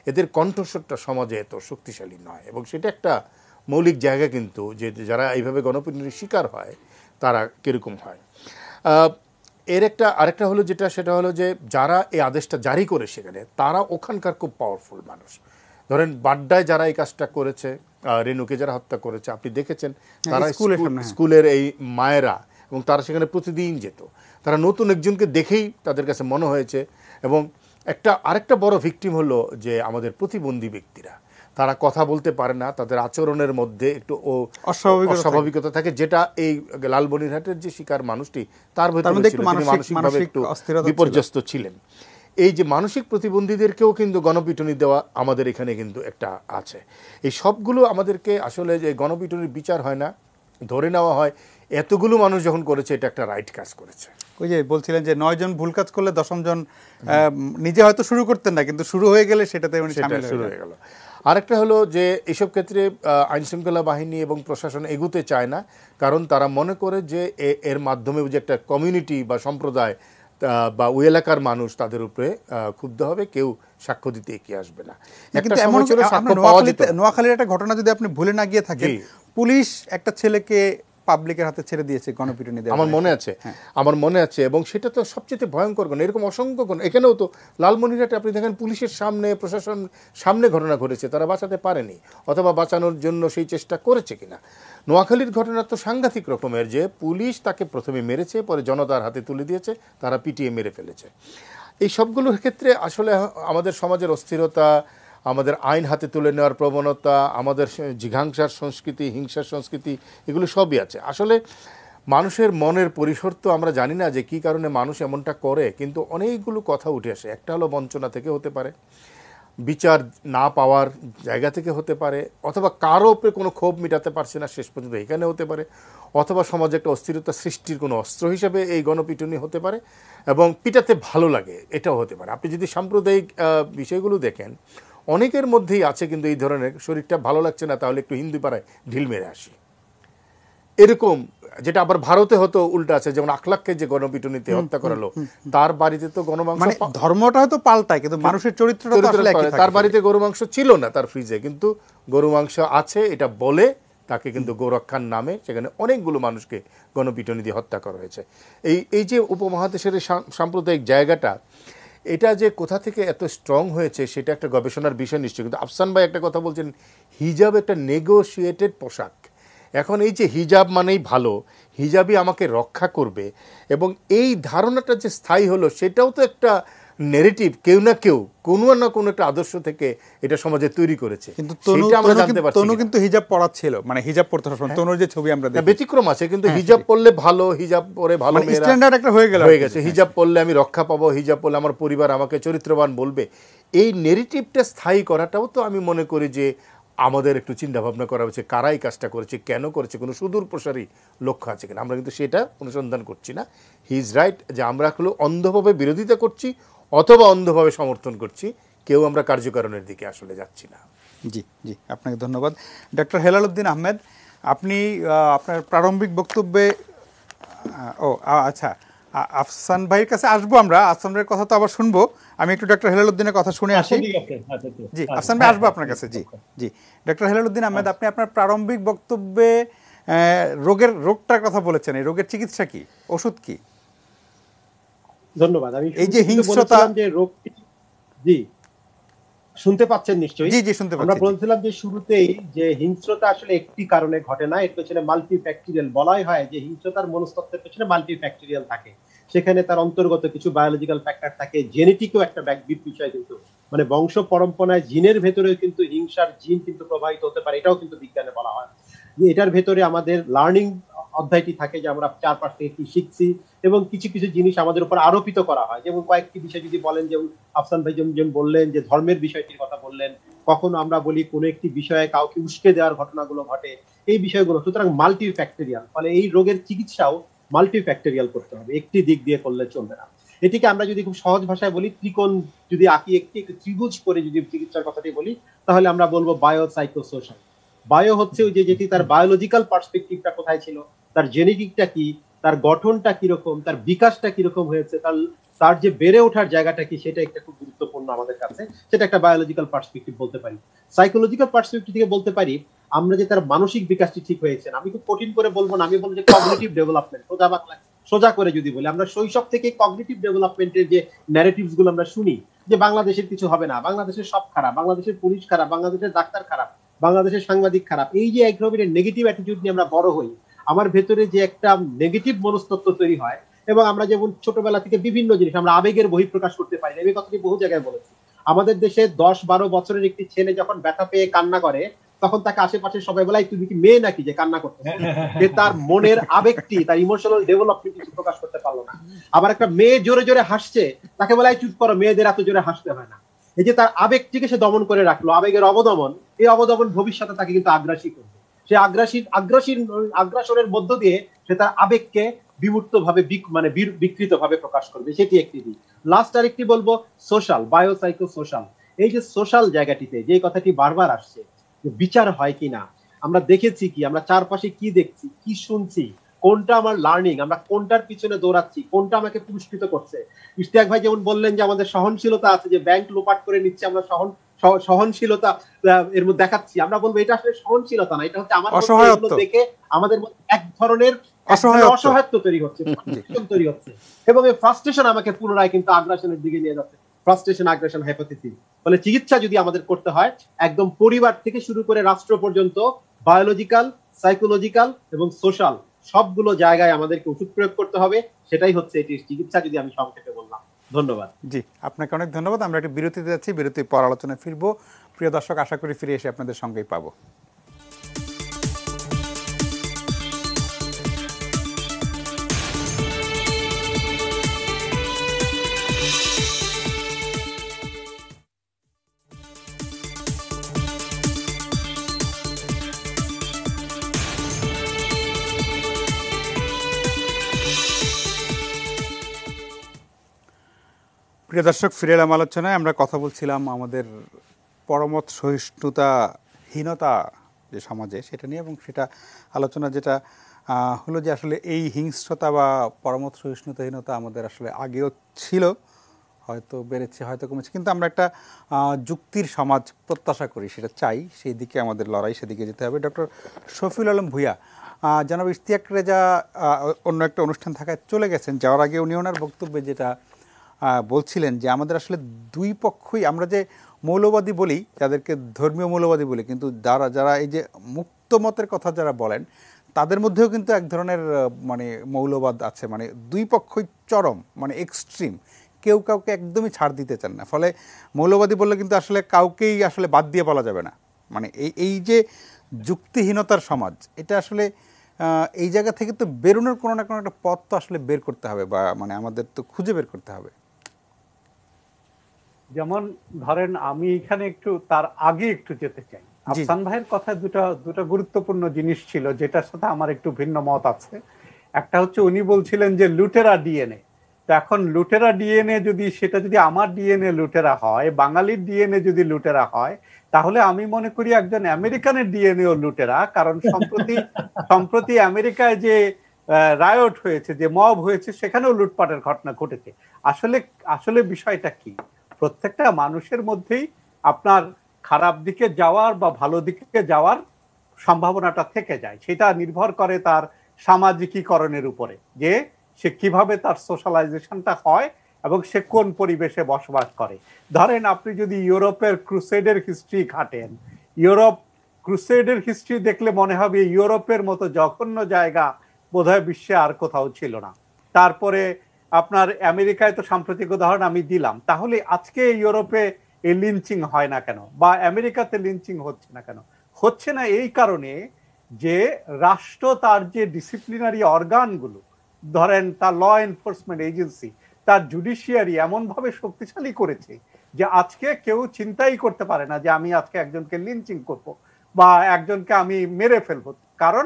এদের কণ্ঠস্বরটা সমাজে এত শক্তিশালী নয়, এবং সেটা একটা মৌলিক জায়গা কিন্তু, যে যারা এইভাবে গণপিটুনির শিকার হয় তারা কীরকম হয়। আরেকটা হলো যেটা, সেটা হলো যে যারা এই আদেশটা জারি করে সেখানে তারা ওখানকার খুব পাওয়ারফুল মানুষ। ধরেন বাড্ডায় যারা এই কাজটা করেছে, রেনুকে যারা হত্যা করেছে, আপনি দেখেছেন তারা স্কুলের এই মায়েরা, এবং তারা সেখানে প্রতিদিন যেত। তারা নতুন একজনকে দেখেই তাদের কাছে মনে হয়েছে। এবং আরেকটা বড় ভিকটিম হলো যে আমাদের প্রতিবন্ধী ব্যক্তিরা, তারা কথা বলতে পারে না, তাদের আচরণের মধ্যে একটু অস্বাভাবিকতা থাকে, যেটা এই লালমনিরহাটের যে শিকার মানুষটি তার ভেতরে ছিল, তিনি মানসিকভাবে একটু বিপর্যস্ত ছিলেন। এই যে মানসিক প্রতিবন্ধীদেরকেও কিন্তু গণপিটুনি দেওয়া আমাদের এখানে কিন্তু একটা আছে। এই সবগুলো আমাদেরকে আসলে যে গণপিটুনির বিচার হয় না, ধরে নেওয়া হয় এতগুলো মানুষ যখন করেছে এটা একটা রাইট কাজ করেছে। ওই যে বলছিলেন যে 9 জন ভুল কাজ করলে 10ম জন নিজে হয়তো শুরু করতেন না, কিন্তু শুরু হয়ে গেলে সেটাতে শুরু হয়ে গেল। আরেকটা হলো যে এসব ক্ষেত্রে আইনশৃঙ্খলা বাহিনী এবং প্রশাসন এগুতে চায় না, কারণ তারা মনে করে যে এর মাধ্যমে যে একটা কমিউনিটি বা সম্প্রদায় বা ওই এলাকার মানুষ তাদের উপরে ক্ষুব্ধ হবে, কেউ সাক্ষ্য দিতে এগিয়ে আসবে না। নোয়াখালীর একটা ঘটনা যদি আপনি ভুলে না গিয়ে থাকেন, পুলিশ একটা ছেলেকে পাবলিকের হাতে ছেড়ে দিয়েছে গণপিটুনি দেওয়া, আমার মনে আছে। এবং সেটা তো সবচেয়ে ভয়ঙ্কর ঘটনা। এরকম অসংখ্য ঘটনা এখানেও তো লালমনিরহাটে আপনি দেখেন পুলিশের সামনে, প্রশাসন সামনে ঘটনা ঘটেছে, তারা বাঁচাতে পারেনি, অথবা বাঁচানোর জন্য সেই চেষ্টা করেছে কিনা। নোয়াখালীর ঘটনা তো সাংঘাতিক রকমের, যে পুলিশ তাকে প্রথমে মেরেছে, পরে জনতার হাতে তুলে দিয়েছে, তারা পিটিয়ে মেরে ফেলেছে। এই সবগুলোর ক্ষেত্রে আসলে আমাদের সমাজের অস্থিরতা, আমাদের আইন হাতে তুলে নেওয়ার প্রবণতা, আমাদের জিঘাংসার সংস্কৃতি, হিংসার সংস্কৃতি, এগুলো সবই আছে। আসলে মানুষের মনের পরিসর তো আমরা জানি না যে কী কারণে মানুষ এমনটা করে, কিন্তু অনেকগুলো কথা উঠে আসে। একটা হলো বঞ্চনা থেকে হতে পারে, বিচার না পাওয়ার জায়গা থেকে হতে পারে, অথবা কারো উপরে কোনো ক্ষোভ মেটাতে পারছে না শেষ পর্যন্ত এখানে হতে পারে, অথবা সমাজে একটা অস্থিরতা সৃষ্টির কোনো অস্ত্র হিসেবে এই গণপিটুনি হতে পারে, এবং পিটাতে ভালো লাগে এটাও হতে পারে। আপনি যদি সাম্প্রদায়িক বিষয়গুলো দেখেন, অনেকের মধ্যেই আছে কিন্তু এই ধরনের, শরীরটা ভালো লাগছে না তাহলে একটু হিন্দু পাড়ায় ঢিল মেরে আসি, এরকম। যেটা আবার ভারতে হতো উল্টা আছে, যেমন আখলাককে যে গণপিটুনিতে হত্যা করালো, তার বাড়িতে তো গণমাংস, ধর্মটা হয়তো পাল্টায় কিন্তু মানুষের চরিত্রটা তার বাড়িতে গরু মাংস ছিল না তার ফ্রিজে, কিন্তু গরু মাংস আছে এটা বলে তাকে কিন্তু গোরক্ষার নামে সেখানে অনেকগুলো মানুষকে গণপিটুনি দিয়ে হত্যা করা হয়েছে। এই যে উপমহাদেশের সাম্প্রদায়িক জায়গাটা, এটা যে কোথা থেকে এত স্ট্রং হয়েছে সেটা একটা গবেষণার বিষয় নিশ্চয়। কিন্তু আফসান ভাই একটা কথা বলছেন, হিজাব একটা নেগোশিয়েটেড পোশাক। এখন এই যে হিজাব মানেই ভালো, হিজাবই আমাকে রক্ষা করবে, এবং এই ধারণাটা যে স্থায়ী হলো, সেটাও তো একটা নেগেটিভ, কেউ না কেউ কোনো না কোনো একটা আদর্শ থেকে এটা সমাজে তৈরি করেছে। কিন্তু তনু কিন্তু হিজাব পরা ছিল, মানে হিজাব পরতে সবসময়, তনুর যে ছবি আমরা দেখি ব্যতিক্রম আছে, কিন্তু হিজাব পরলে ভালো, হিজাব পরে ভালো স্ট্যান্ডার্ড একটা হয়ে গেছে। হিজাব পরলে আমি রক্ষা পাবো, হিজাব পরলে আমার পরিবার আমাকে চরিত্রবান বলবে। এই নেগেটিভটা স্থায়ী করাটাও তো আমি মনে করি যে আমাদের একটু চিন্তা ভাবনা করা হচ্ছে, কারাই কাজটা করেছে, কেন করেছে, কোনো সুদূর প্রসারী লক্ষ্য আছে কিনা। আমরা কিন্তু সেটা অনুসন্ধান করছি না। হি ইজ রাইট যে আমরা হলো অন্ধভাবে বিরোধিতা করছি অথবা অন্ধভাবে সমর্থন করছি, কেউ আমরা কার্যকারণের দিকে আসলে যাচ্ছি না। জি জি, আপনাকে ধন্যবাদ। ডক্টর হেলাল উদ্দিন আহমেদ, আপনি আপনার প্রারম্ভিক বক্তব্যে আচ্ছা, আফসান ভাইয়ের কাছে আসবো আমরা, আফসান ভাইয়ের কথা তো আবার শুনবো। আমি একটু ডক্টর হেলাল উদ্দিনের কথা শুনে আসি। জি আফসান ভাই, আসবো আপনার কাছে। জি জি, ডক্টর হেলাল উদ্দিন আহমেদ, আপনি আপনার প্রারম্ভিক বক্তব্যে রোগটার কথা বলেছেন, এই রোগের চিকিৎসা কি, ওষুধ কি? ধন্যবাদ। আমি এই যে হিংস্রতা, যে রোগ, জি শুনতে পাচ্ছেন নিশ্চয়ই? জি জি শুনতে পাচ্ছি। আমরা বলছিলাম যে শুরুতেই যে হিংস্রতা আসলে একটি কারণে ঘটে না, এর পেছনে মাল্টিফ্যাক্টরিয়াল, বলাই হয় যে হিংস্রতার মনস্তত্ত্বের পেছনে মাল্টিফ্যাক্টরিয়াল থাকে। সেখানে তার অন্তর্গত কিছু বায়োলজিক্যাল ফ্যাক্টর থাকে, জেনেটিকও একটা বিষয়, কিন্তু মানে বংশ পরম্পরায় জিনের ভেতরেও কিন্তু হিংসার জিন কিন্তু প্রবাহিত হতে পারে, এটাও কিন্তু বিজ্ঞানে বলা হয়। এটার ভেতরে আমাদের লার্নিং অধ্যায়টি থাকে, যে আমরা চারপাশ থেকে কি শিখছি, এবং কিছু কিছু জিনিস আমাদের উপর আরোপিত করা হয়। যেমন কয়েকটি বিষয় যদি বলেন, যেমন আফসান ভাই যেমন বললেন যে ধর্মের বিষয়টির কথা বললেন, কখনো আমরা বলি কোনো একটি বিষয়ে কাউকে উস্কে দেওয়ার ঘটনাগুলো ঘটে, এই বিষয়গুলো। সুতরাং মাল্টিফ্যাক্টরিয়াল, ফলে এই রোগের চিকিৎসাও মাল্টিফ্যাক্টরিয়াল করতে হবে, একটি দিক দিয়ে করলে চলবে না। এটিকে আমরা যদি খুব সহজ ভাষায় বলি, ত্রিকোণ যদি আঁকি, একটি ত্রিভুজ করে যদি চিকিৎসার কথাটি বলি, তাহলে আমরা বলবো বায়ো সাইকোসোশ্যাল। বায়ো হচ্ছে ওই যেটি তার বায়োলজিক্যাল পার্সপেক্টিভটা কোথায় ছিল, তার জেনেটিকটা কি, তার গঠনটা কিরকম, তার বিকাশটা কিরকম হয়েছে, তার যে বেড়ে ওঠার জায়গাটা কি, সেটা একটা খুব গুরুত্বপূর্ণ আমাদের কাছে। সেটা একটা বায়োলজিক্যাল পার্সপেক্টিভ বলতে পারি। সাইকোলজিক্যাল পার্সপেক্টিভ থেকে বলতে পারি আমরা যে তার মানসিক বিকাশটি ঠিক হয়েছে। আমি খুব কঠিন করে বলবো না, আমি বলবো যে কগনিটিভ ডেভেলপমেন্ট, সোজা বাংলায় সোজা করে যদি বলি, আমরা শৈশব থেকে কগনিটিভ ডেভেলপমেন্টের যে ন্যারেটিভস গুলো আমরা শুনি যে বাংলাদেশের কিছু হবে না, বাংলাদেশের সব খারাপ, বাংলাদেশের পুলিশ খারাপ, বাংলাদেশের ডাক্তার খারাপ, বাংলাদেশের সাংবাদিক খারাপ, এই যে এক ধরনের নেগেটিভ অ্যাটিটিউড নিয়ে আমরা বড় হই, আমার ভেতরে যে একটা নেগেটিভ মনস্তত্ত্ব তৈরি হয়, এবং আমরা যেমন ছোটবেলা থেকে বিভিন্ন জিনিস আমরা আবেগের বহিঃপ্রকাশ করতে পারি না, এই কথাটি বহু জায়গায় বলেছি। আমাদের দেশে 10-12 বছরের একটি ছেলে যখন ব্যথা পেয়ে কান্না করে, তখন তাকে আশেপাশে সবাই বলে তুমি কি মেয়ে নাকি যে কান্না করতে, যে তার মনের আবেগটি, তার ইমোশনাল ডেভেলপমেন্ট কিছু প্রকাশ করতে পারলো না। আবার একটা মেয়ে জোরে জোরে হাসছে, তাকে বলে চুপ করো, মেয়েদের এত জোরে হাসতে হয় না। এই যে তার আবেগটিকে সে দমন করে রাখলো, আবেগের অবদমন, এই অবদমন ভবিষ্যতে তাকে কিন্তু আগ্রাসী করবে। সে আগ্রাসনের মধ্য দিয়ে সে তার আবেগকে বিমূর্ত ভাবে মানে বিকৃত ভাবে প্রকাশ করবে, সেটি একটি দিক। লাস্ট আরেকটি বলবো সোশ্যাল, বায়োসাইকো সোশ্যাল। এই যে সোশ্যাল জায়গাটিতে যে কথাটি বারবার আসছে, যে বিচার হয় কিনা, আমরা দেখেছি কি, আমরা চারপাশে কি দেখছি, কি শুনছি, কোনটা আমার লার্নিং, আমরা কোনটার পিছনে দৌড়াচ্ছি, কোনটা আমাকে পুরস্কৃত করছে। ইশতিয়াক ভাই যেমন বললেন যে আমাদের সহনশীলতা আছে, যে ব্যাংক লোপাট করে নিচ্ছে, আমরা সহনশীলতা এর মধ্যে দেখাচ্ছি, আমরা বলবো এটা আসলে সহনশীলতা না, এটা হচ্ছে আমার দেখে আমাদের মধ্যে এক ধরনের অসহায়ত্ব তৈরি হচ্ছে, তৈরি হচ্ছে, এবং এই ফ্রাস্ট্রেশন আমাকে পুনরায় কিন্তু আগ্রাসনের দিকে নিয়ে যাচ্ছে। ফ্রাস্ট্রেশন, আগ্রাসন, হাইপোথিসিস। ফলে চিকিৎসা যদি আমাদের করতে হয়, একদম পরিবার থেকে শুরু করে রাষ্ট্র পর্যন্ত, বায়োলজিক্যাল, সাইকোলজিক্যাল এবং সোশ্যাল সবগুলো জায়গায় আমাদেরকে ওষুধ প্রয়োগ করতে হবে। সেটাই হচ্ছে এটির চিকিৎসা, যদি আমি সংক্ষেপে বললাম। ধন্যবাদ। জি, আপনাকে অনেক ধন্যবাদ। আমরা একটা বিরতিতে যাচ্ছি, বিরতির পর আলোচনায় ফিরবো। প্রিয় দর্শক, আশা করি ফিরে এসে আপনাদের সঙ্গেই পাবো। প্রিয় দর্শক, ফিরে এলাম আলোচনায়। আমরা কথা বলছিলাম আমাদের পরমত সহিষ্ণুতাহীনতা যে সমাজে, সেটা নিয়ে, এবং সেটা আলোচনা যেটা হলো যে আসলে এই হিংস্রতা বা পরমত সহিষ্ণুতাহীনতা আমাদের আসলে আগেও ছিল, হয়তো বেড়েছে, হয়তো কমেছে, কিন্তু আমরা একটা যুক্তির সমাজ প্রত্যাশা করি, সেটা চাই, সেই দিকে আমাদের লড়াই, সেদিকে যেতে হবে। ডক্টর শফিউল আলম ভূঁইয়া, জনাব ইশতিয়াক রেজা অন্য একটা অনুষ্ঠান থাকায় চলে গেছেন, যাওয়ার আগে উনি ওনার বক্তব্যে যেটা বলছিলেন যে আমাদের আসলে দুই পক্ষই, আমরা যে মৌলবাদী বলি, যাদেরকে ধর্মীয় মৌলবাদী বলি, কিন্তু যারা এই যে মুক্ত মতের কথা যারা বলেন, তাদের মধ্যেও কিন্তু এক ধরনের মানে মৌলবাদ আছে, মানে দুই পক্ষই চরম, মানে এক্সট্রিম, কেউ কাউকে একদমই ছাড় দিতে চান না। ফলে মৌলবাদী বললে কিন্তু আসলে কাউকেই আসলে বাদ দিয়ে বলা যাবে না। মানে এই যে যুক্তিহীনতার সমাজ, এটা আসলে এই জায়গা থেকে তো বেরোনোর কোনো না কোনো একটা পথ তো আসলে বের করতে হবে, বা মানে আমাদের তো খুঁজে বের করতে হবে। যেমন ধরেন, আমি এখানে একটু তার আগে একটু যেতে চাই। আফসান ভাইয়ের কথায় দুটা গুরুত্বপূর্ণ জিনিস ছিল, যেটার সাথে আমার একটু ভিন্ন মত আছে। একটা হচ্ছে উনি বলছিলেন যে লুটেরা ডিএনএ। তো এখন লুটেরা ডিএনএ যদি আমার ডিএনএ লুটেরা হয়, বাঙালির ডিএনএ যদি লুটেরা হয়, তাহলে আমি মনে করি একজন আমেরিকানের ডিএনএও লুটেরা। কারণ সম্প্রতি আমেরিকায় যে রায়ট হয়েছে, যে মব হয়েছে, সেখানেও লুটপাটের ঘটনা ঘটেছে। আসলে বিষয়টা কি? প্রত্যেকটা মানুষের মধ্যেই আপনার খারাপ দিকে যাওয়ার বা ভালো দিকে যাওয়ার সম্ভাবনাটা থেকে যায়। সেটা নির্ভর করে তার সামাজিকীকরণের উপরে, যে সে কিভাবে তার সোশ্যালাইজেশনটা হয় এবং সে কোন পরিবেশে বসবাস করে। ধরেন, আপনি যদি ইউরোপের ক্রুসেডের হিস্ট্রি ঘাটেন, ক্রুসেডের হিস্ট্রি দেখলে মনে হবে ইউরোপের মতো জঘন্য জায়গা বোধহয় বিশ্বে আর কোথাও ছিল না। তারপরে আপনার আমেরিকায় তো সাম্প্রতিক উদাহরণ আমি দিলাম। তাহলে আজকে ইউরোপে এই লিঞ্চিং হয় না কেন, বা আমেরিকাতে লিঞ্চিং হচ্ছে না কেন? হচ্ছে না এই কারণে যে রাষ্ট্র তার যে ডিসিপ্লিনারি অর্গানগুলো, ধরেন তার ল এনফোর্সমেন্ট এজেন্সি, তার জুডিশিয়ারি এমন ভাবে শক্তিশালী করেছে যে আজকে কেউ চিন্তাই করতে পারে না যে আমি আজকে একজনকে লিঞ্চিং করব বা একজনকে আমি মেরে ফেলবো। কারণ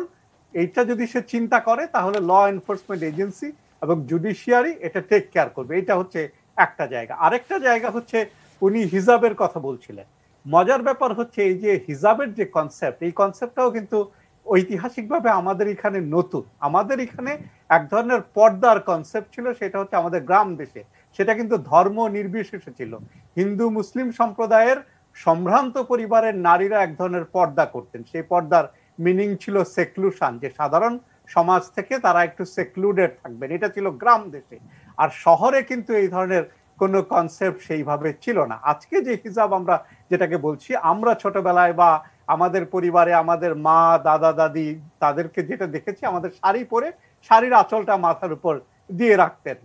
এইটা যদি সে চিন্তা করে, তাহলে ল এনফোর্সমেন্ট এজেন্সি এবং জুডিশিয়ারি এটা টেক কেয়ার করবে। এটা হচ্ছে একটা জায়গা। আরেকটা জায়গা হচ্ছে, উনি হিজাবের কথা বলছিলেন। মজার ব্যাপার হচ্ছে, এই যে হিজাবের যে কনসেপ্ট, এই কনসেপ্টটাও কিন্তু ঐতিহাসিকভাবে আমাদের এখানে নতুন। আমাদের এখানে এক ধরনের পর্দার কনসেপ্ট ছিল, সেটা হচ্ছে আমাদের গ্রাম দেশে, সেটা কিন্তু ধর্ম নির্বিশেষে ছিল। হিন্দু মুসলিম সম্প্রদায়ের সম্ভ্রান্ত পরিবারের নারীরা এক ধরনের পর্দা করতেন। সেই পর্দার মিনিং ছিল সেক্লুশন, যে সাধারণ সমাজ থেকে তারা একটু সেক্লুডেড থাকবেন, এটা ছিল গ্রাম দেশে। আর শহরে কিন্তু এই ধরনের কোনো কনসেপ্ট সেইভাবে ছিল না। আজকে যে হিজাব আমরা যেটাকে বলছি, আমরা ছোটবেলায় বা আমাদের পরিবারে আমাদের মা দাদা দাদি তাদেরকে যেটা দেখেছি, আমাদের শাড়ি পরে শাড়ির আঁচলটা মাথার উপর দিয়ে রাখতেন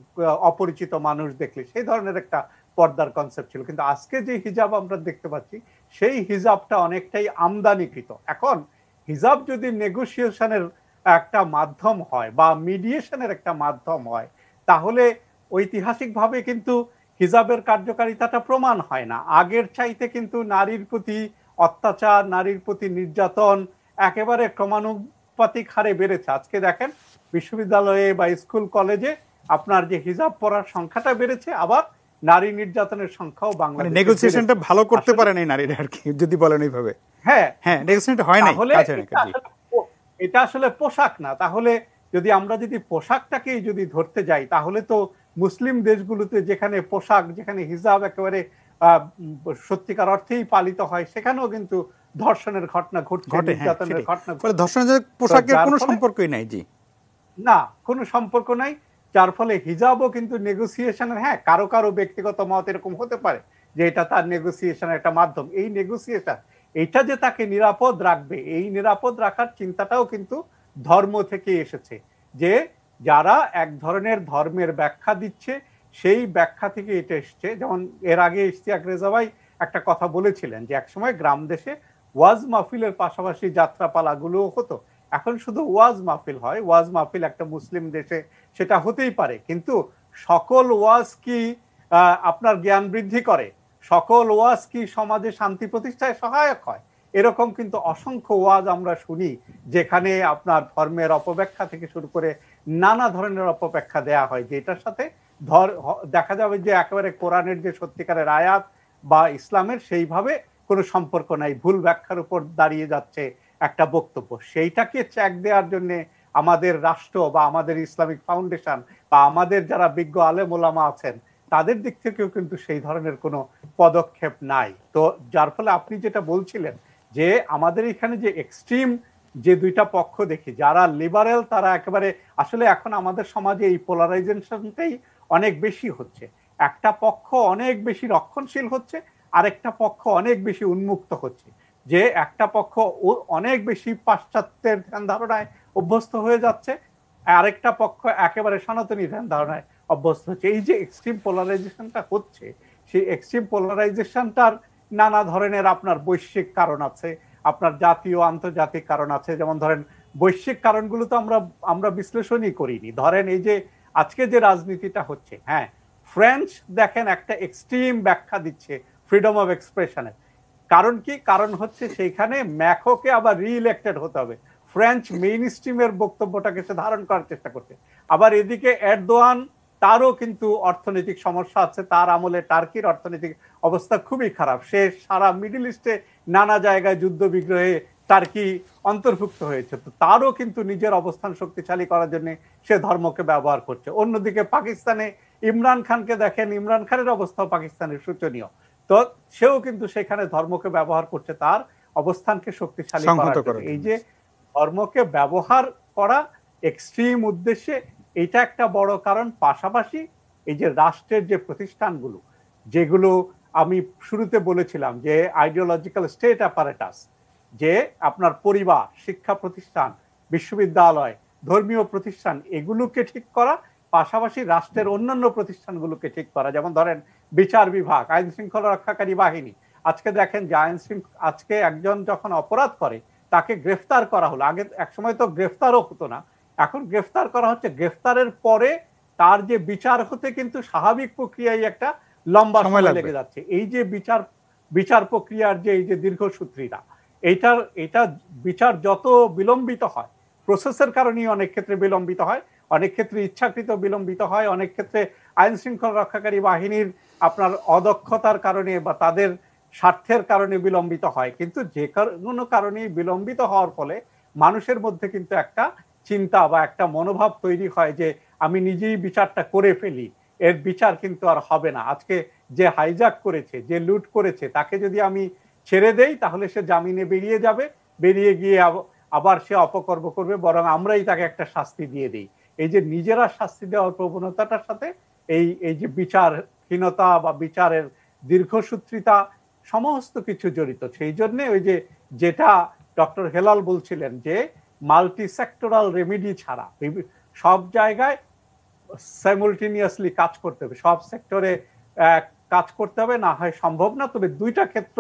অপরিচিত মানুষ দেখলে, সেই ধরনের একটা পর্দার কনসেপ্ট ছিল। কিন্তু আজকে যে হিজাব আমরা দেখতে পাচ্ছি, সেই হিজাবটা অনেকটাই আমদানিকৃত। এখন হিজাব যদি নেগোসিয়েশনের একটা মাধ্যম হয় বা মিডিয়েশনের একটা মাধ্যম হয়, তাহলে ঐতিহাসিকভাবে কিন্তু হিজাবের কার্যকারিতাটা প্রমাণ হয় না। আগের চাইতে কিন্তু নারীর প্রতি অত্যাচার, নারীর প্রতি নির্যাতন একেবারে ক্রমানুপাতিক হারে বেড়েছে। আজকে দেখেন বিশ্ববিদ্যালয়ে বা স্কুল কলেজে আপনার যে হিজাব পরার সংখ্যাটা বেড়েছে, আবার নারী নির্যাতনের সংখ্যাও বাংলাদেশে নেগোসিয়েশনটা ভালো করতে পারে নাই নারীরা আর কি, যদি বলেন এইভাবে। হ্যাঁ হ্যাঁ, নেগোসিয়েশনটা হয় নাই। তাহলে এটা আসলে পোশাক না। তাহলে আমরা যদি পোশাকটাকেই যদি ধরতে যাই, তাহলে তো মুসলিম দেশগুলোতে যেখানে পোশাক, যেখানে হিজাব একেবারে সত্যিকার অর্থেই পালিত হয়, সেখানেও কিন্তু ধর্ষণের ঘটনা ঘটছে, নির্যাতনের ঘটনা ঘটছে। ধর্ষণের পোশাকের কোনো সম্পর্কই নাই। জি না, কোনো সম্পর্ক নাই। যার ফলে হিজাবও কিন্তু নেগোসিয়েশনের, হ্যাঁ কারো কারো ব্যক্তিগত মত এরকম হতে পারে যে এটা তার নেগোসিয়েশনের একটা মাধ্যম। এই নেগোসিয়েশন, এটা যে তাকে নিরাপদ রাখবে, এই নিরাপদ রাখার চিন্তাটাও কিন্তু ধর্ম থেকে এসেছে। যে যারা এক ধরনের ধর্মের ব্যাখ্যা দিচ্ছে, সেই ব্যাখ্যা থেকে এটা এসছে। যেমন এর আগে ইশতিয়াক রেজা ভাই একটা কথা বলেছিলেন যে একসময় গ্রাম দেশে ওয়াজ মাহফিলের পাশাপাশি যাত্রাপালাগুলো হতো। এখন শুধু ওয়াজ মাহফিল হয়। ওয়াজ মাহফিল একটা মুসলিম দেশে সেটা হতেই পারে, কিন্তু সকল ওয়াজ কি আপনার জ্ঞান বৃদ্ধি করে? সকল ওয়াজ কি সমাজে শান্তি প্রতিষ্ঠায় সহায়ক হয়? এরকম কিন্তু অসংখ্য ওয়াজ আমরা শুনি, যেখানে আপনার ধর্মের অপব্যাখ্যা থেকে শুরু করে নানা ধরনের অপব্যাখ্যা দেয়া হয়, যেটার সাথে দেখা যাবে যে একেবারে কোরআনের যে সত্যিকারের আয়াত বা ইসলামের সেইভাবে কোনো সম্পর্ক নাই, ভুল ব্যাখ্যার উপর দাঁড়িয়ে যাচ্ছে একটা বক্তব্য। সেইটাকে চেক দেওয়ার জন্য আমাদের রাষ্ট্র বা আমাদের ইসলামিক ফাউন্ডেশন বা আমাদের যারা বিজ্ঞ আলেম ওলামা আছেন, তাদের দিক থেকেও কিন্তু সেই ধরনের কোনো পদক্ষেপ নাই। তো যার ফলে আপনি যেটা বলছিলেন যে আমাদের এখানে যে এক্সট্রিম যে দুইটা পক্ষ দেখি, যারা লিবারেল তারা একেবারে, আসলে এখন আমাদের সমাজে এই পোলারাইজেশনটাই অনেক বেশি হচ্ছে। একটা পক্ষ অনেক বেশি রক্ষণশীল হচ্ছে, আরেকটা পক্ষ অনেক বেশি উন্মুক্ত হচ্ছে। যে একটা পক্ষ অনেক বেশি পাশ্চাত্যের ধ্যান ধারণায় অভ্যস্ত হয়ে যাচ্ছে, আরেকটা পক্ষ একেবারে সনাতনী ধ্যান ধারণায় অভ্যস্ত হচ্ছে। এই যে এক্সট্রিম পোলারাইজেশনটা হচ্ছে, সেই এক্সট্রিম পোলারাইজেশনটার নানা ধরনের আপনার বৈশ্বিক কারণ আছে, আপনার জাতীয় আন্তর্জাতিক কারণ আছে। যেমন ধরেন বৈশ্বিক কারণগুলো তো আমরা বিশ্লেষণই করিনি। ধরেন এই যে আজকে যে রাজনীতিটা হচ্ছে, হ্যাঁ ফ্রেঞ্চ দেখেন একটা এক্সট্রিম ব্যাখ্যা দিচ্ছে ফ্রিডম অফ এক্সপ্রেশনের। কারণ কি? কারণ হচ্ছে সেইখানে ম্যাকোকে আবার রিইলেক্টেড হতে হবে, ফ্রেঞ্চ মেইন স্ট্রিমের বক্তব্যটাকে সে ধারণ করার চেষ্টা করছে। আবার এদিকে এরদোয়ান, তারও কিন্তু অর্থনৈতিক সমস্যা আছে, তার আমলে টার্কির অর্থনৈতিক অবস্থা খুবই খারাপ। সে সারা মিডল ইস্টে নানা জায়গায় যুদ্ধ বিগ্রহে টার্কি অন্তর্ভুক্ত হয়েছে, তো তারও কিন্তু নিজের অবস্থান শক্তিশালী করার জন্য সে ধর্মকে ব্যবহার করছে। অন্যদিকে পাকিস্তানে ইমরান খানকে দেখেন, ইমরান খানের অবস্থাও পাকিস্তানের শোচনীয়, তো সেও কিন্তু সেখানে ধর্মকে ব্যবহার করছে তার অবস্থানকে শক্তিশালী করার জন্য। এই যে ধর্মকে ব্যবহার করা এক্সট্রিম উদ্দেশ্যে, এটা একটা বড় কারণ। পাশাপাশি এই যে রাষ্ট্রের যে প্রতিষ্ঠানগুলো, যেগুলো আমি শুরুতে বলেছিলাম যে আইডিওলজিক্যাল স্টেট অ্যাপারেটাস, যে আপনার পরিবার, শিক্ষা প্রতিষ্ঠান, বিশ্ববিদ্যালয়, ধর্মীয় প্রতিষ্ঠান, এগুলোকে ঠিক করা, পাশাপাশি রাষ্ট্রের অন্যান্য প্রতিষ্ঠানগুলোকে ঠিক করা। যেমন ধরেন বিচার বিভাগ, আইন শৃঙ্খলা রক্ষাকারী বাহিনী। আজকে দেখেন যে আজকে একজন যখন অপরাধ করে তাকে গ্রেফতার করা হলো, আগে একসময় তো গ্রেফতারও হতো না, এখন গ্রেফতার করা হচ্ছে। গ্রেফতারের পরে তার যে বিচার হতে কিন্তু স্বাভাবিক প্রক্রিয়ায় একটা লম্বা সময় লেগে যাচ্ছে। এই যে বিচার প্রক্রিয়ার যে এই যে দীর্ঘসূত্রীরা, এটা বিচার যত বিলম্বিত হয়, প্রসেসের কারণেই অনেক ক্ষেত্রে বিলম্বিত হয়, অনেক ক্ষেত্রে ইচ্ছাকৃত বিলম্বিত হয়, অনেক ক্ষেত্রে আইন শৃঙ্খলা রক্ষাকারী বাহিনীর আপনার অদক্ষতার কারণে বা তাদের স্বার্থের কারণে বিলম্বিত হয়। কিন্তু যে কোনো কারণেই বিলম্বিত হওয়ার ফলে মানুষের মধ্যে কিন্তু একটা চিন্তা বা একটা মনোভাব তৈরি হয় যে আমি নিজেই বিচারটা করে ফেলি, এর বিচার কিন্তু আর হবে না। আজকে যে হাইজ্যাক করেছে, যে লুট করেছে, তাকে যদি আমি ছেড়ে দেই তাহলে সে জামিনে বেরিয়ে যাবে, বেরিয়ে গিয়ে আবার সে অপকর্ম করবে, বরং আমরাই তাকে একটা শাস্তি দিয়ে দিই। এই যে নিজেরা শাস্তি দেওয়ার প্রবণতাটার সাথে এই যে বিচারহীনতা বা বিচারের দীর্ঘসূত্রিতা সমস্ত কিছু জড়িত। সেই জন্য ওই যে যেটা ডক্টর হেলাল বলছিলেন যে মাল্টি সেক্টরাল রেমেডি ছাড়া সব জায়গায় সাইমultaneously কাজ করতে হবে, সব সেক্টরে কাজ করতে হবে, না হয় সম্ভব না। তবে দুইটা ক্ষেত্র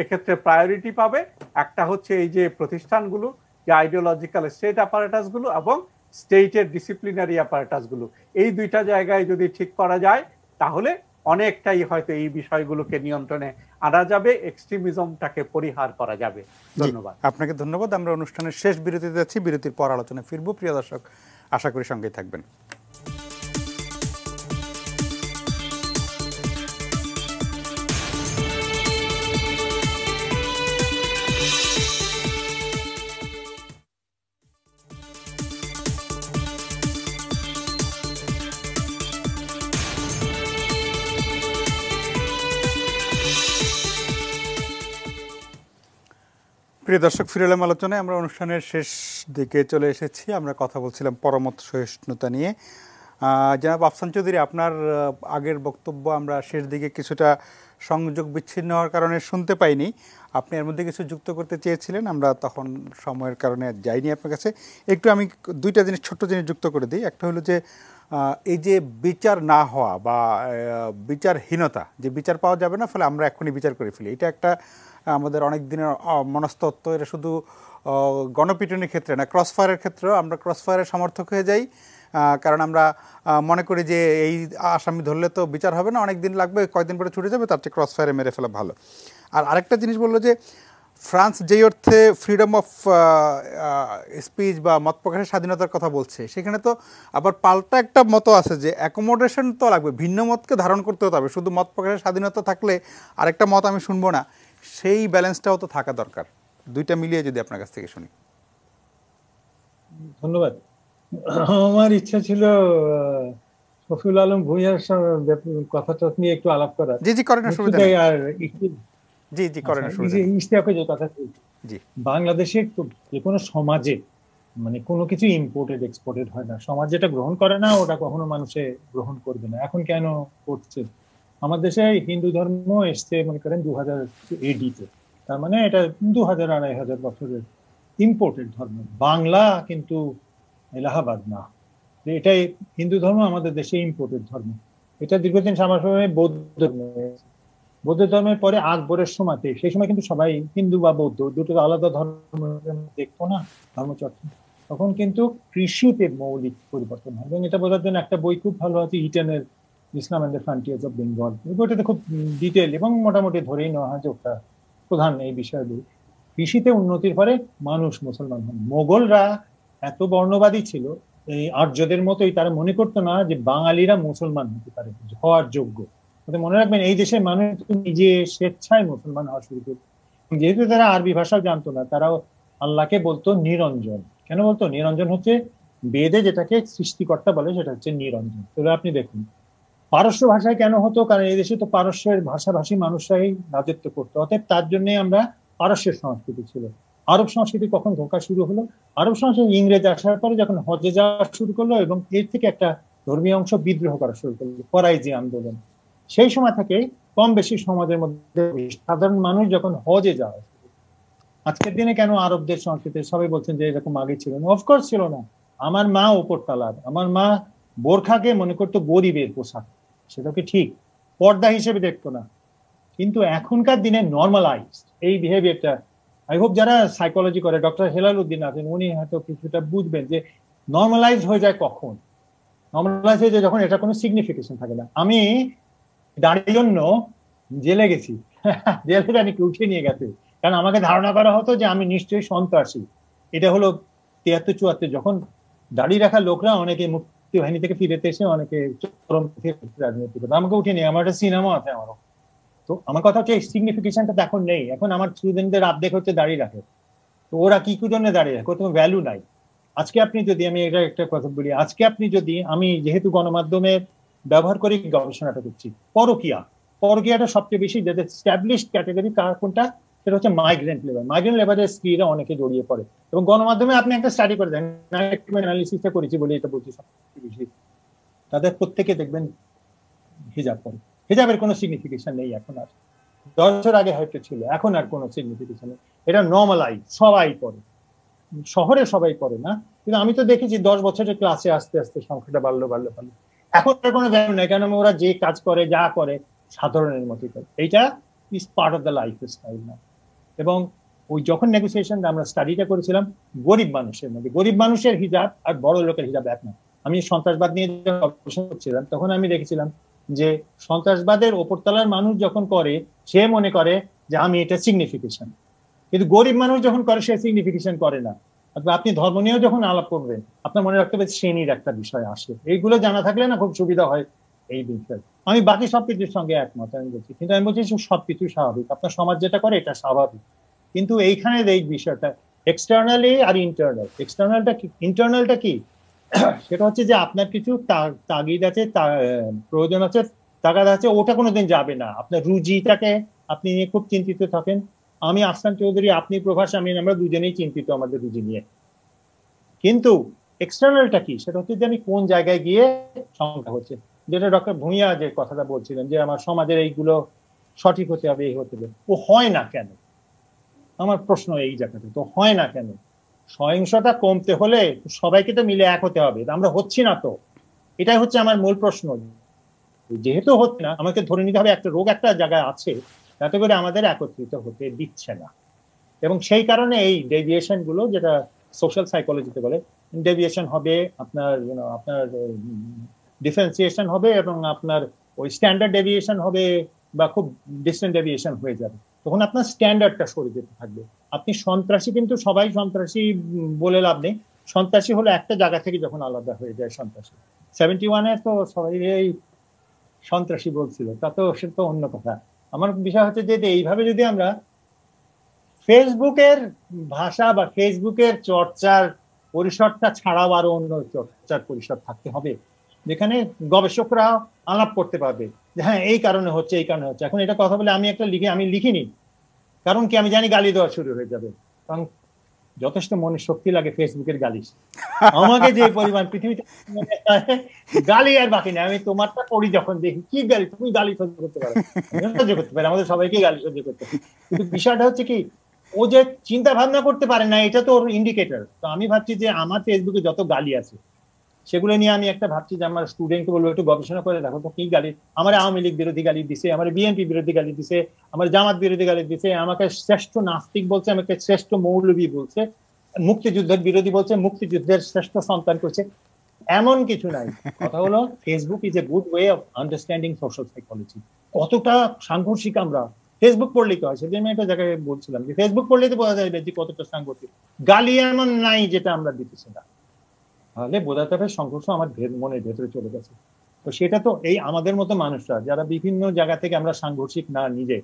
এক্ষেত্রে প্রায়োরিটি পাবে, একটা হচ্ছে এই যে প্রতিষ্ঠানগুলো, যে আইডিওলজিক্যাল স্টেট অ্যাপারেটাস গুলো এবং স্টেটের ডিসিপ্লিনারি অ্যাপারেটাস গুলো, এই দুইটা জায়গায় যদি ঠিক করা যায় তাহলে অনেকটাই হয়তো এই বিষয়গুলোকে নিয়ন্ত্রণে আনা যাবে, এক্সট্রিমিজমটাকে পরিহার করা যাবে। ধন্যবাদ। আপনাকে ধন্যবাদ। আমরা অনুষ্ঠানের শেষ বিরতিতে যাচ্ছি, বিরতির পর আলোচনায় ফিরবো। প্রিয় দর্শক, আশা করি সঙ্গেই থাকবেন। প্রিয় দর্শক, ফিরে এলাম আলোচনায়। আমরা অনুষ্ঠানের শেষ দিকে চলে এসেছি। আমরা কথা বলছিলাম পরমত সহিষ্ণুতা নিয়ে। জনাব আফসান চৌধুরী, আপনার আগের বক্তব্য আমরা শেষ দিকে কিছুটা সংযোগ বিচ্ছিন্ন হওয়ার কারণে শুনতে পাইনি। আপনি এর মধ্যে কিছু যুক্ত করতে চেয়েছিলেন, আমরা তখন সময়ের কারণে যাইনি আপনার কাছে। একটু আমি দুইটা জিনিস, ছোট্ট জিনিস যুক্ত করে দিই। একটা হলো যে এই যে বিচার না হওয়া বা বিচারহীনতা, যে বিচার পাওয়া যাবে না, ফলে আমরা এখনই বিচার করে ফেলি, এটা একটা আমাদের অনেক দিনের মনস্তত্ত্ব। এটা শুধু গণপিটুনির ক্ষেত্রে না, ক্রসফায়ারের ক্ষেত্রেও আমরা ক্রসফায়ারের সমর্থক হয়ে যাই। কারণ আমরা মনে করি যে এই আসামি ধরলে তো বিচার হবে না, অনেক দিন লাগবে, কয়েকদিন পরে ছুটে যাবে, তার চেয়ে ক্রসফায়ারে মেরে ফেলা ভালো। আর আরেকটা জিনিস বললো যে ফ্রান্স যেই অর্থে ফ্রিডম অফ স্পিচ বা মত প্রকাশের স্বাধীনতার কথা বলছে, সেখানে তো আবার পাল্টা একটা মত আছে যে অ্যাকোমোডেশন তো লাগবে, ভিন্ন মতকে ধারণ করতে হতে হবে। শুধু মত প্রকাশের স্বাধীনতা থাকলে আরেকটা মত আমি শুনবো না, সেই ব্যালেন্সটাও তো থাকা দরকার। দুইটা মিলিয়ে যদি আপনার কাছ থেকে শুনি। ধন্যবাদ। আমার ইচ্ছা ছিল শফিউল আলম ভূঁইয়ার কথাটা নিয়ে একটু আলাপ করা। জি জি, করেন, অসুবিধা নেই। আর জি জি, করেন, অসুবিধা নেই। ইশতিয়াকে যে কথা জি, বাংলাদেশে যে কোনো সমাজে মানে কোনো কিছু ইম্পোর্টেড এক্সপোর্টেড হয় না। সমাজ যেটা গ্রহণ করে না ওটা কখনো মানুষে গ্রহণ করবে না। এখন কেন করছে? আমাদের দেশে হিন্দু ধর্ম এসছে মনে করেন 2000 AD-তে, তার মানে এটা 2000-2500 বছরের ইম্পোর্টেড ধর্ম। বাংলা কিন্তু এলাহাবাদ না, এটাই হিন্দু ধর্ম আমাদের দেশে ইম্পোর্টেড ধর্ম। এটা দীর্ঘদিন সময় বৌদ্ধ ধর্মের পরে আকবরের সময়তে, সেই সময় কিন্তু সবাই হিন্দু বা বৌদ্ধ দুটো আলাদা ধর্ম দেখতো না ধর্মচর্চা। তখন কিন্তু কৃষিতে মৌলিক পরিবর্তন হয়, এবং এটা বোঝার জন্য একটা বই খুব ভালো আছে, ইটেনের Islam and the frontiers of Bengal. এই বইটাতে খুব ডিটেল এবং মোটামুটি ধরেই নেওয়া হয় যে ওটা প্রধান এই বিষয়গুলো। কৃষিতে উন্নতির পরে মানুষ মুসলমান হন। মোগলরা এত বর্ণবাদী ছিল, এই আর্যদের মতোই, তারা মনে করতো না যে বাঙালিরা মুসলমান হতে পারে, হওয়ার যোগ্য। মনে রাখবেন, এই দেশের মানুষ নিজে স্বেচ্ছায় মুসলমান হওয়া শুরু করত। যেহেতু তারা আরবি ভাষা জানতো না, তারাও আল্লাহকে বলতো নিরঞ্জন। কেন বলতো? নিরঞ্জন হচ্ছে বেদে যেটাকে সৃষ্টিকর্তা বলে, সেটা হচ্ছে নিরঞ্জন। তবে আপনি দেখুন পারস্য ভাষায় কেন হতো? কারণ এই দেশে তো পারস্যের ভাষাভাষী মানুষরাই রাজত্ব করতো, অতএব তার জন্য আমরা পারস্যের সংস্কৃতি ছিল। আরব সংস্কৃতি কখন ধোঁকা শুরু হলো? আরব সংস্কৃতি ইংরেজ আসার পরে যখন হজে যাওয়া শুরু করলো, এবং এর থেকে একটা ধর্মীয় অংশ বিদ্রোহ করা শুরু করলো, ফরাইজি আন্দোলন। সেই সময় থেকে কম বেশি সমাজের মধ্যে সাধারণ মানুষ যখন হজে যাওয়া, আজকের দিনে কেন আরবদের সংস্কৃতি সবাই বলছেন যে এরকম আগে ছিল না? অফকোর্স ছিল না। আমার মা ওপর তালার, আমার মা বোরখাকে মনে করতো গরিবের পোশাক, সেটাকে ঠিক পর্দা হিসেবে দেখতো না। কিন্তু এখনকার দিনে নর্মালাইজড এই বিহেভিয়ারটা, আই হোপ যারা সাইকোলজি করে, ডক্টর হেলাল উদ্দিন আছেন, উনি হয়তো কিছুটা বুঝবেন যে নর্মালাইজ হয়ে যায় কখন। নর্মালাইজ হয়ে যায় যখন এটা কোনো সিগনিফিকেশন থাকে না। আমি দাঁড়িয়ে জন্য জেলে গেছি, জেলে জানিকে উঠিয়ে নিয়ে গেছে, কারণ আমাকে ধারণা করা হতো যে আমি নিশ্চয়ই সন্ত্রাসী। এটা হলো 73-74, যখন দাঁড়িয়ে রাখা লোকরা অনেকে মুক্তি বাহিনী থেকে ফিরেতে এসে অনেকে রাজনীতি করতো, আমাকে উঠিয়ে নিয়ে। আমার একটা সিনেমা আছে আমারও। তো আমার কথা হচ্ছে এই সিগনিফিকেশনটা এখন নেই। এখন আমার স্টুডেন্টদের আর্ধেক হচ্ছে দাঁড়িয়ে রাখে, তো ওরা কি জন্য দাঁড়িয়ে রাখে? কোনো ভ্যালু নাই। আজকে আপনি যদি, আমি এটা একটা কথা বলি, আজকে আপনি যদি, আমি যেহেতু গণমাধ্যমের ব্যবহার করি, গবেষণাটা করছি, পরকীয়াটা সবচেয়ে বেশি যাদের এস্টাবলিশড ক্যাটাগরি, তার কোনটা? সেটা হচ্ছে মাইগ্রেন্ট লেবার। মাইগ্রেন্ট লেবারের স্ত্রীরা অনেকে জড়িয়ে পড়ে, এবং গণমাধ্যমে আপনি একটা স্টাডি করে দেন, অ্যানালিসিসটা করেছি বলে এটা বলছি, বেশি তাদের প্রত্যেকে দেখবেন হিজাব পরে। হিজাবের কোনো সিগনিফিকেশন নেই এখন আর, 10 বছর আগে হয়তো ছিল, এখন আর কোনো সিগনিফিকেশন নেই, এটা নর্মালাইজ, সবাই পড়ে, শহরে সবাই পড়ে না, কিন্তু আমি তো দেখেছি 10 বছরের ক্লাসে আস্তে আস্তে সংখ্যাটা বাড়লো। এখন আর কোনো ভ্যালু নেই, কারণ ওরা যে কাজ করে যা করে সাধারণের মতোই করে। এইটা is part of the life style না। এবং ওই যখন নেগোসিয়েশন আমরা স্টাডিটা করেছিলাম, গরিব মানুষের মধ্যে, গরিব মানুষের হিজাব আর বড় লোকের হিজাব এক না। আমি সন্ত্রাসবাদ নিয়ে গবেষণা করছিলাম, তখন আমি দেখেছিলাম যে সন্ত্রাসবাদের ওপরতলার মানুষ যখন করে, সে মনে করে যে আমি এটা সিগনিফিকেশন, কিন্তু গরিব মানুষ যখন করে সে সিগনিফিকেশন করে না। আপনি ধর্ম নিয়েও যখন আলাপ করবেন, আপনার মনে রাখতে হবে শ্রেণীর একটা বিষয় আসে, এইগুলো জানা থাকলে না খুব সুবিধা হয় এই বিষয়ে। আমি বাকি সবকিছুর সঙ্গে একমত আমি বলছি, কিন্তু আমি বলছি সবকিছু স্বাভাবিক, আপনার সমাজ যেটা করে এটা স্বাভাবিক, কিন্তু এইখানে এই বিষয়টা এক্সটার্নালি আর ইন্টারনাল। এক্সটার্নালটা কি, ইন্টারনালটা কি, সেটা হচ্ছে যে আপনার কিছু তাগিদ আছে, প্রয়োজন আছে, তাগাদ আছে, ওটা কোনোদিন যাবে না। আপনার রুজিটাকে আপনি নিয়ে খুব চিন্তিত থাকেন। আমি আফসান চৌধুরী, আপনি প্রভাস আমিন, আমরা দুজনেই চিন্তিত আমাদের রুজি নিয়ে। কিন্তু এক্সটার্নালটা কি, সেটা হচ্ছে যে আমি কোন জায়গায় গিয়ে সংখ্যা হচ্ছে, যেটা ডক্টর ভূঁইয়া যে কথাটা বলছিলেন যে আমার সমাজের এইগুলো সঠিক হতে হবে, এই হতে হবে, ও হয় না কেন? আমার প্রশ্ন এই জায়গাটা, তো হয় না কেন? সহিংসতা কমতে হলে সবাইকে তো মিলে এক হতে হবে, আমরা হচ্ছি না তো, এটাই হচ্ছে আমার মূল প্রশ্ন। যেহেতু হচ্ছে না, আমাকে ধরে নিতে হবে একটা রোগ একটা জায়গায় আছে, তাতে করে আমাদের একত্রিত হতে দিচ্ছে না। এবং সেই কারণে এই ডেভিয়েশন গুলো, যেটা সোশ্যাল সাইকোলজিতে বলে, ডেভিয়েশন হবে, আপনার আপনার ডিফারেন্সিয়েশন হবে, এবং আপনার ওই স্ট্যান্ডার্ড ডেভিয়েশন হবে, বা খুব ডিস্টেন্ট ডেভিয়েশন হয়ে যাবে। তখন আপনার স্ট্যান্ডার্ডটা সরে যেতে থাকবে। আপনি সন্ত্রাসী, কিন্তু সবাই সন্ত্রাসী বলে লাভ নেই। সন্ত্রাসী হলো একটা জায়গা থেকে যখন আলাদা হয়ে যায় সন্ত্রাসী। 71-এ তো সবাই এই সন্ত্রাসী বলছিল, তা তো সে তো অন্য কথা। আমার বিষয় হচ্ছে যে এইভাবে যদি আমরা ফেসবুকের ভাষা বা ফেসবুকের চর্চার পরিসরটা ছাড়াও আরো অন্য চর্চার পরিসর থাকতে হবে, যেখানে গবেষকরা আলাপ করতে পারবে যে হ্যাঁ এই কারণে হচ্ছে, এই কারণে হচ্ছে। এখন এটা কথা বলে আমি একটা আমি লিখিনি, কারণ কি আমি জানি গালি দেওয়া শুরু হয়ে যাবে, কারণ যথেষ্ট মনে শক্তি লাগে ফেসবুকের গালি। আমাকে যে পরিমাণ পৃথিবীতে গালি আর বাকি নেই, আমি তোমারটা পড়ি যখন দেখি কি গালি, তুমি গালি সহ্য করতে পারো, সহ্য করতে পারে, আমাদের সবাইকে গালি সহ্য করতে পারে। কিন্তু বিষয়টা হচ্ছে কি, ও যে চিন্তা ভাবনা করতে পারে না, এটা তো ওর ইন্ডিকেটর। তো আমি ভাবছি যে আমার ফেসবুকে যত গালি আছে সেগুলো নিয়ে আমি একটা ভাবছি যে আমার স্টুডেন্টকে বলবো একটু গবেষণা করে দেখো তো কি গালি। আমার আওয়ামী লীগ বিরোধী গালি দিছে, আমার বিএনপি বিরোধী গালি দিছে, আমার জামাত বিরোধী গালি দিছে, আমাকে শ্রেষ্ঠ নাস্তিক বলছে, আমাকে শ্রেষ্ঠ মৌলবী বলছে, মুক্তিযুদ্ধের বিরোধী বলছে, মুক্তিযুদ্ধের শ্রেষ্ঠ সন্তান করছে। এমন কিছু নাই। কথা হলো Facebook is a good way of understanding social psychology. কতটা সাংঘর্ষিক আমরা, ফেসবুক পড়লেই তো হয়। সেদিন আমি একটা জায়গায় বলছিলাম যে ফেসবুক পড়লেই তো বোঝা যাবে যে কতটা সাংঘর্ষিক। গালি এমন নাই যেটা আমরা দিতেছি না, তাহলে বোঝাতে হবে সংঘর্ষ আমার মনের ভেতরে চলে গেছে। তো সেটা তো এই আমাদের মতো মানুষরা যারা বিভিন্ন জায়গা থেকে আমরা সাংঘর্ষিক না নিজে,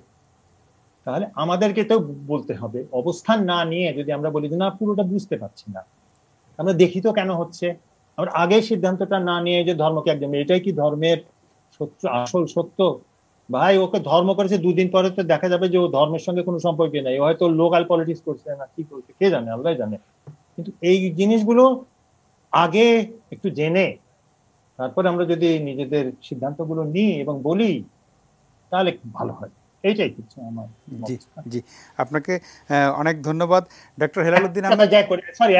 তাহলে আমাদেরকে তো বলতে হবে। অবস্থান না নিয়ে যদি আমরা বলি যে না পুরোটা বুঝতে পারছি না, আমরা দেখি তো কেন হচ্ছে, আমরা আগে সিদ্ধান্তটা না নিয়ে যে ধর্মকে একদম, এটাই কি ধর্মের সত্য, আসল সত্য? ভাই ওকে ধর্ম করেছে, দুদিন পরে তো দেখা যাবে যে ও ধর্মের সঙ্গে কোনো সম্পর্ক নেই, হয়তো লোকাল পলিটিক্স করছে না কি করছে কে জানে, আল্লাহ জানে। কিন্তু এই জিনিসগুলো আগে একটু জেনে তারপরে আমরা যদি নিজেদের সিদ্ধান্তগুলো নিই এবং বলি, তাহলে ভালো হয়। এইটাই হচ্ছে আমার। জি জি, আপনাকে অনেক ধন্যবাদ ডক্টর হেলালুদ্দিন আহমেদ।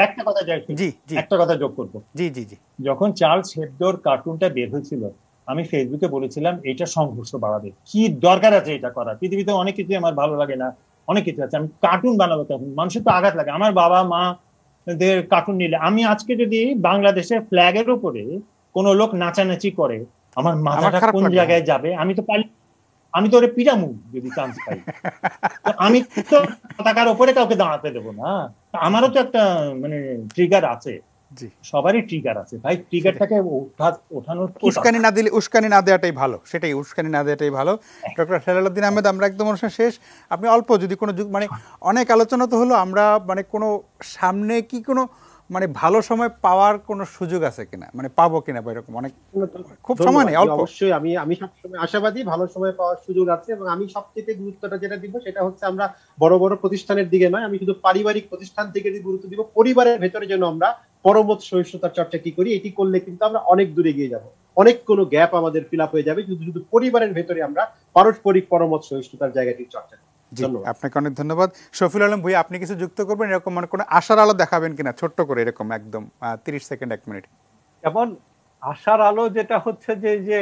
একটা কথা জি জি, একটা কথা যোগ করবো। জি জি জি, যখন চার্লস হেবডোর কার্টুনটা বের হয়েছিল, আমি ফেসবুকে বলেছিলাম এটা সংঘর্ষ বাড়াবে, কি দরকার আছে এটা করা, পৃথিবীতে অনেক কিছু আমার ভালো লাগে না, অনেক কিছু আছে, আমি কার্টুন বানাবো তখন মানুষের তো আঘাত লাগে। আমার বাবা মা দের কার্টুন নিলে, আমি আজকে যদি বাংলাদেশের ফ্ল্যাগের উপরে কোন লোক নাচানাচি করে, আমার মাথাটা কোন জায়গায় যাবে, আমি তো ওরে পিটামু যদি চান্স পাই। আমি তো পতাকার উপরে কাউকে দাঁড়াতে দেবো না, আমারও তো একটা মানে ট্রিগার আছে, সবারই ট্রিগার আছে ভাই, ট্রিগারটাকে ওঠানোর উস্কানি না দেওয়াটাই ভালো, সেটাই উস্কানি না দেওয়াটাই ভালো। ডক্টর হেলালুদ্দিন আহমেদ, আমরা একদম অনুষ্ঠান শেষ, আপনি অল্প যদি কোনো মানে অনেক আলোচনা তো হলো, আমরা মানে কোনো সামনে কি কোনো মানে ভালো সময় পাওয়ার কোনো সুযোগ আছে কিনা, মানে পাবো কিনা বা এরকম অনেক খুব সময় নেই, অল্প। অবশ্যই আমি সবসময় আশাবাদী ভালো সময় পাওয়ার সুযোগ আছে, এবং আমি সবচেয়ে গুরুত্বটা যেটা দিব সেটা হচ্ছে আমরা বড় বড় প্রতিষ্ঠানের দিকে নয়, আমি শুধু পারিবারিক প্রতিষ্ঠান থেকে গুরুত্ব দিব। পরিবারের ভেতরে যেন আমরা পরমত সহিষ্ণুতার চর্চা কি করি, এটি করলে কিন্তু আমরা অনেক দূরে গিয়ে যাব, অনেক কোনো গ্যাপ আমাদের ফিল আপ হয়ে যাবে শুধু শুধু পরিবারের ভেতরে আমরা পারস্পরিক পরমত সহিষ্ণুতার জায়গাটির চর্চা করি। জি, ধন্যবাদ। আপনাকে অনেক ধন্যবাদ। শফিউল আলম ভূঁইয়া, আপনি কিছু যুক্ত করবেন, এরকম মানে কোনো আশার আলো দেখাবেন কিনা ছোট্ট করে, এরকম একদম 30 সেকেন্ড 1 মিনিট। যেমন আশার আলো যেটা হচ্ছে যে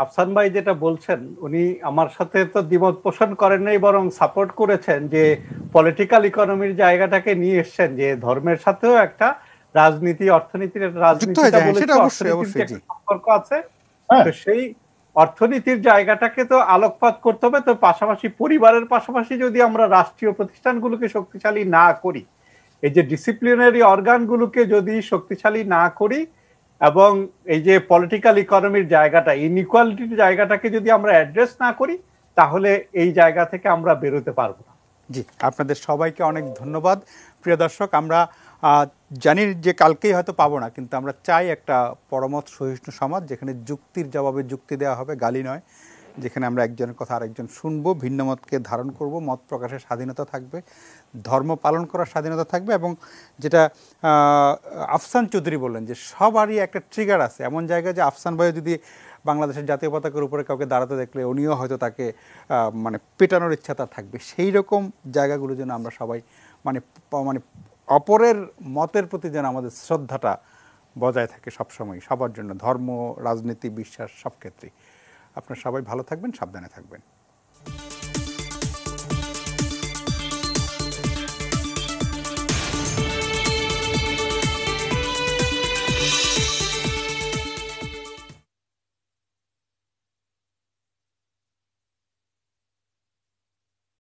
আফসান ভাই যেটা বলছেন, উনি আমার সাথে তো দ্বিমত পোষণ করেন নাই, বরং সাপোর্ট করেছেন যে পলিটিক্যাল ইকোনমির জায়গাটাকে নিয়ে এসছেন, যে ধর্মের সাথেও একটা রাজনীতি অর্থনীতির রাজনীতিটা বলেছে, অর্থনীতির একটা সম্পর্ক আছে। তো সেই অর্থনীতির জায়গাটাকে তো আলোকপাত করতে হবে। তো পাশাপাশি পরিবারের পাশাপাশি যদি আমরা রাষ্ট্রীয় প্রতিষ্ঠানগুলোকে শক্তিশালী না করি, এই যে ডিসিপ্লিনারি অর্গানগুলোকে যদি শক্তিশালী না করি, এবং এই যে পলিটিক্যাল ইকোনমির জায়গাটা, ইনইকুয়ালিটির জায়গাটাকে যদি আমরা অ্যাড্রেস না করি, তাহলে এই জায়গা থেকে আমরা বেরোতে পারবো না। জি, আপনাদের সবাইকে অনেক ধন্যবাদ। প্রিয় দর্শক, আমরা জানি যে কালকেই হয়তো পাবো না, কিন্তু আমরা চাই একটা পরমত সহিষ্ণু সমাজ, যেখানে যুক্তির জবাবে যুক্তি দেওয়া হবে, গালি নয়, যেখানে আমরা একজনের কথা আরেকজন শুনবো, ভিন্ন মতকে ধারণ করব, মত প্রকাশের স্বাধীনতা থাকবে, ধর্ম পালন করার স্বাধীনতা থাকবে, এবং যেটা আফসান চৌধুরী বললেন যে সবারই একটা ট্রিগার আছে, এমন জায়গায় যে আফসান ভাই যদি বাংলাদেশের জাতীয় পতাকার উপরে কাউকে দাঁড়াতে দেখলে উনিও হয়তো তাকে মানে পেটানোর ইচ্ছা তার থাকবে। সেই রকম জায়গাগুলো যেন আমরা সবাই মানে মানে অপরের মতের প্রতি যেন আমাদের শ্রদ্ধাটা বজায় থাকে সবসময়, সবার জন্য, ধর্ম, রাজনীতি, বিশ্বাস সব ক্ষেত্রেই। আপনারা সবাই ভালো থাকবেন, সাবধানে থাকবেন।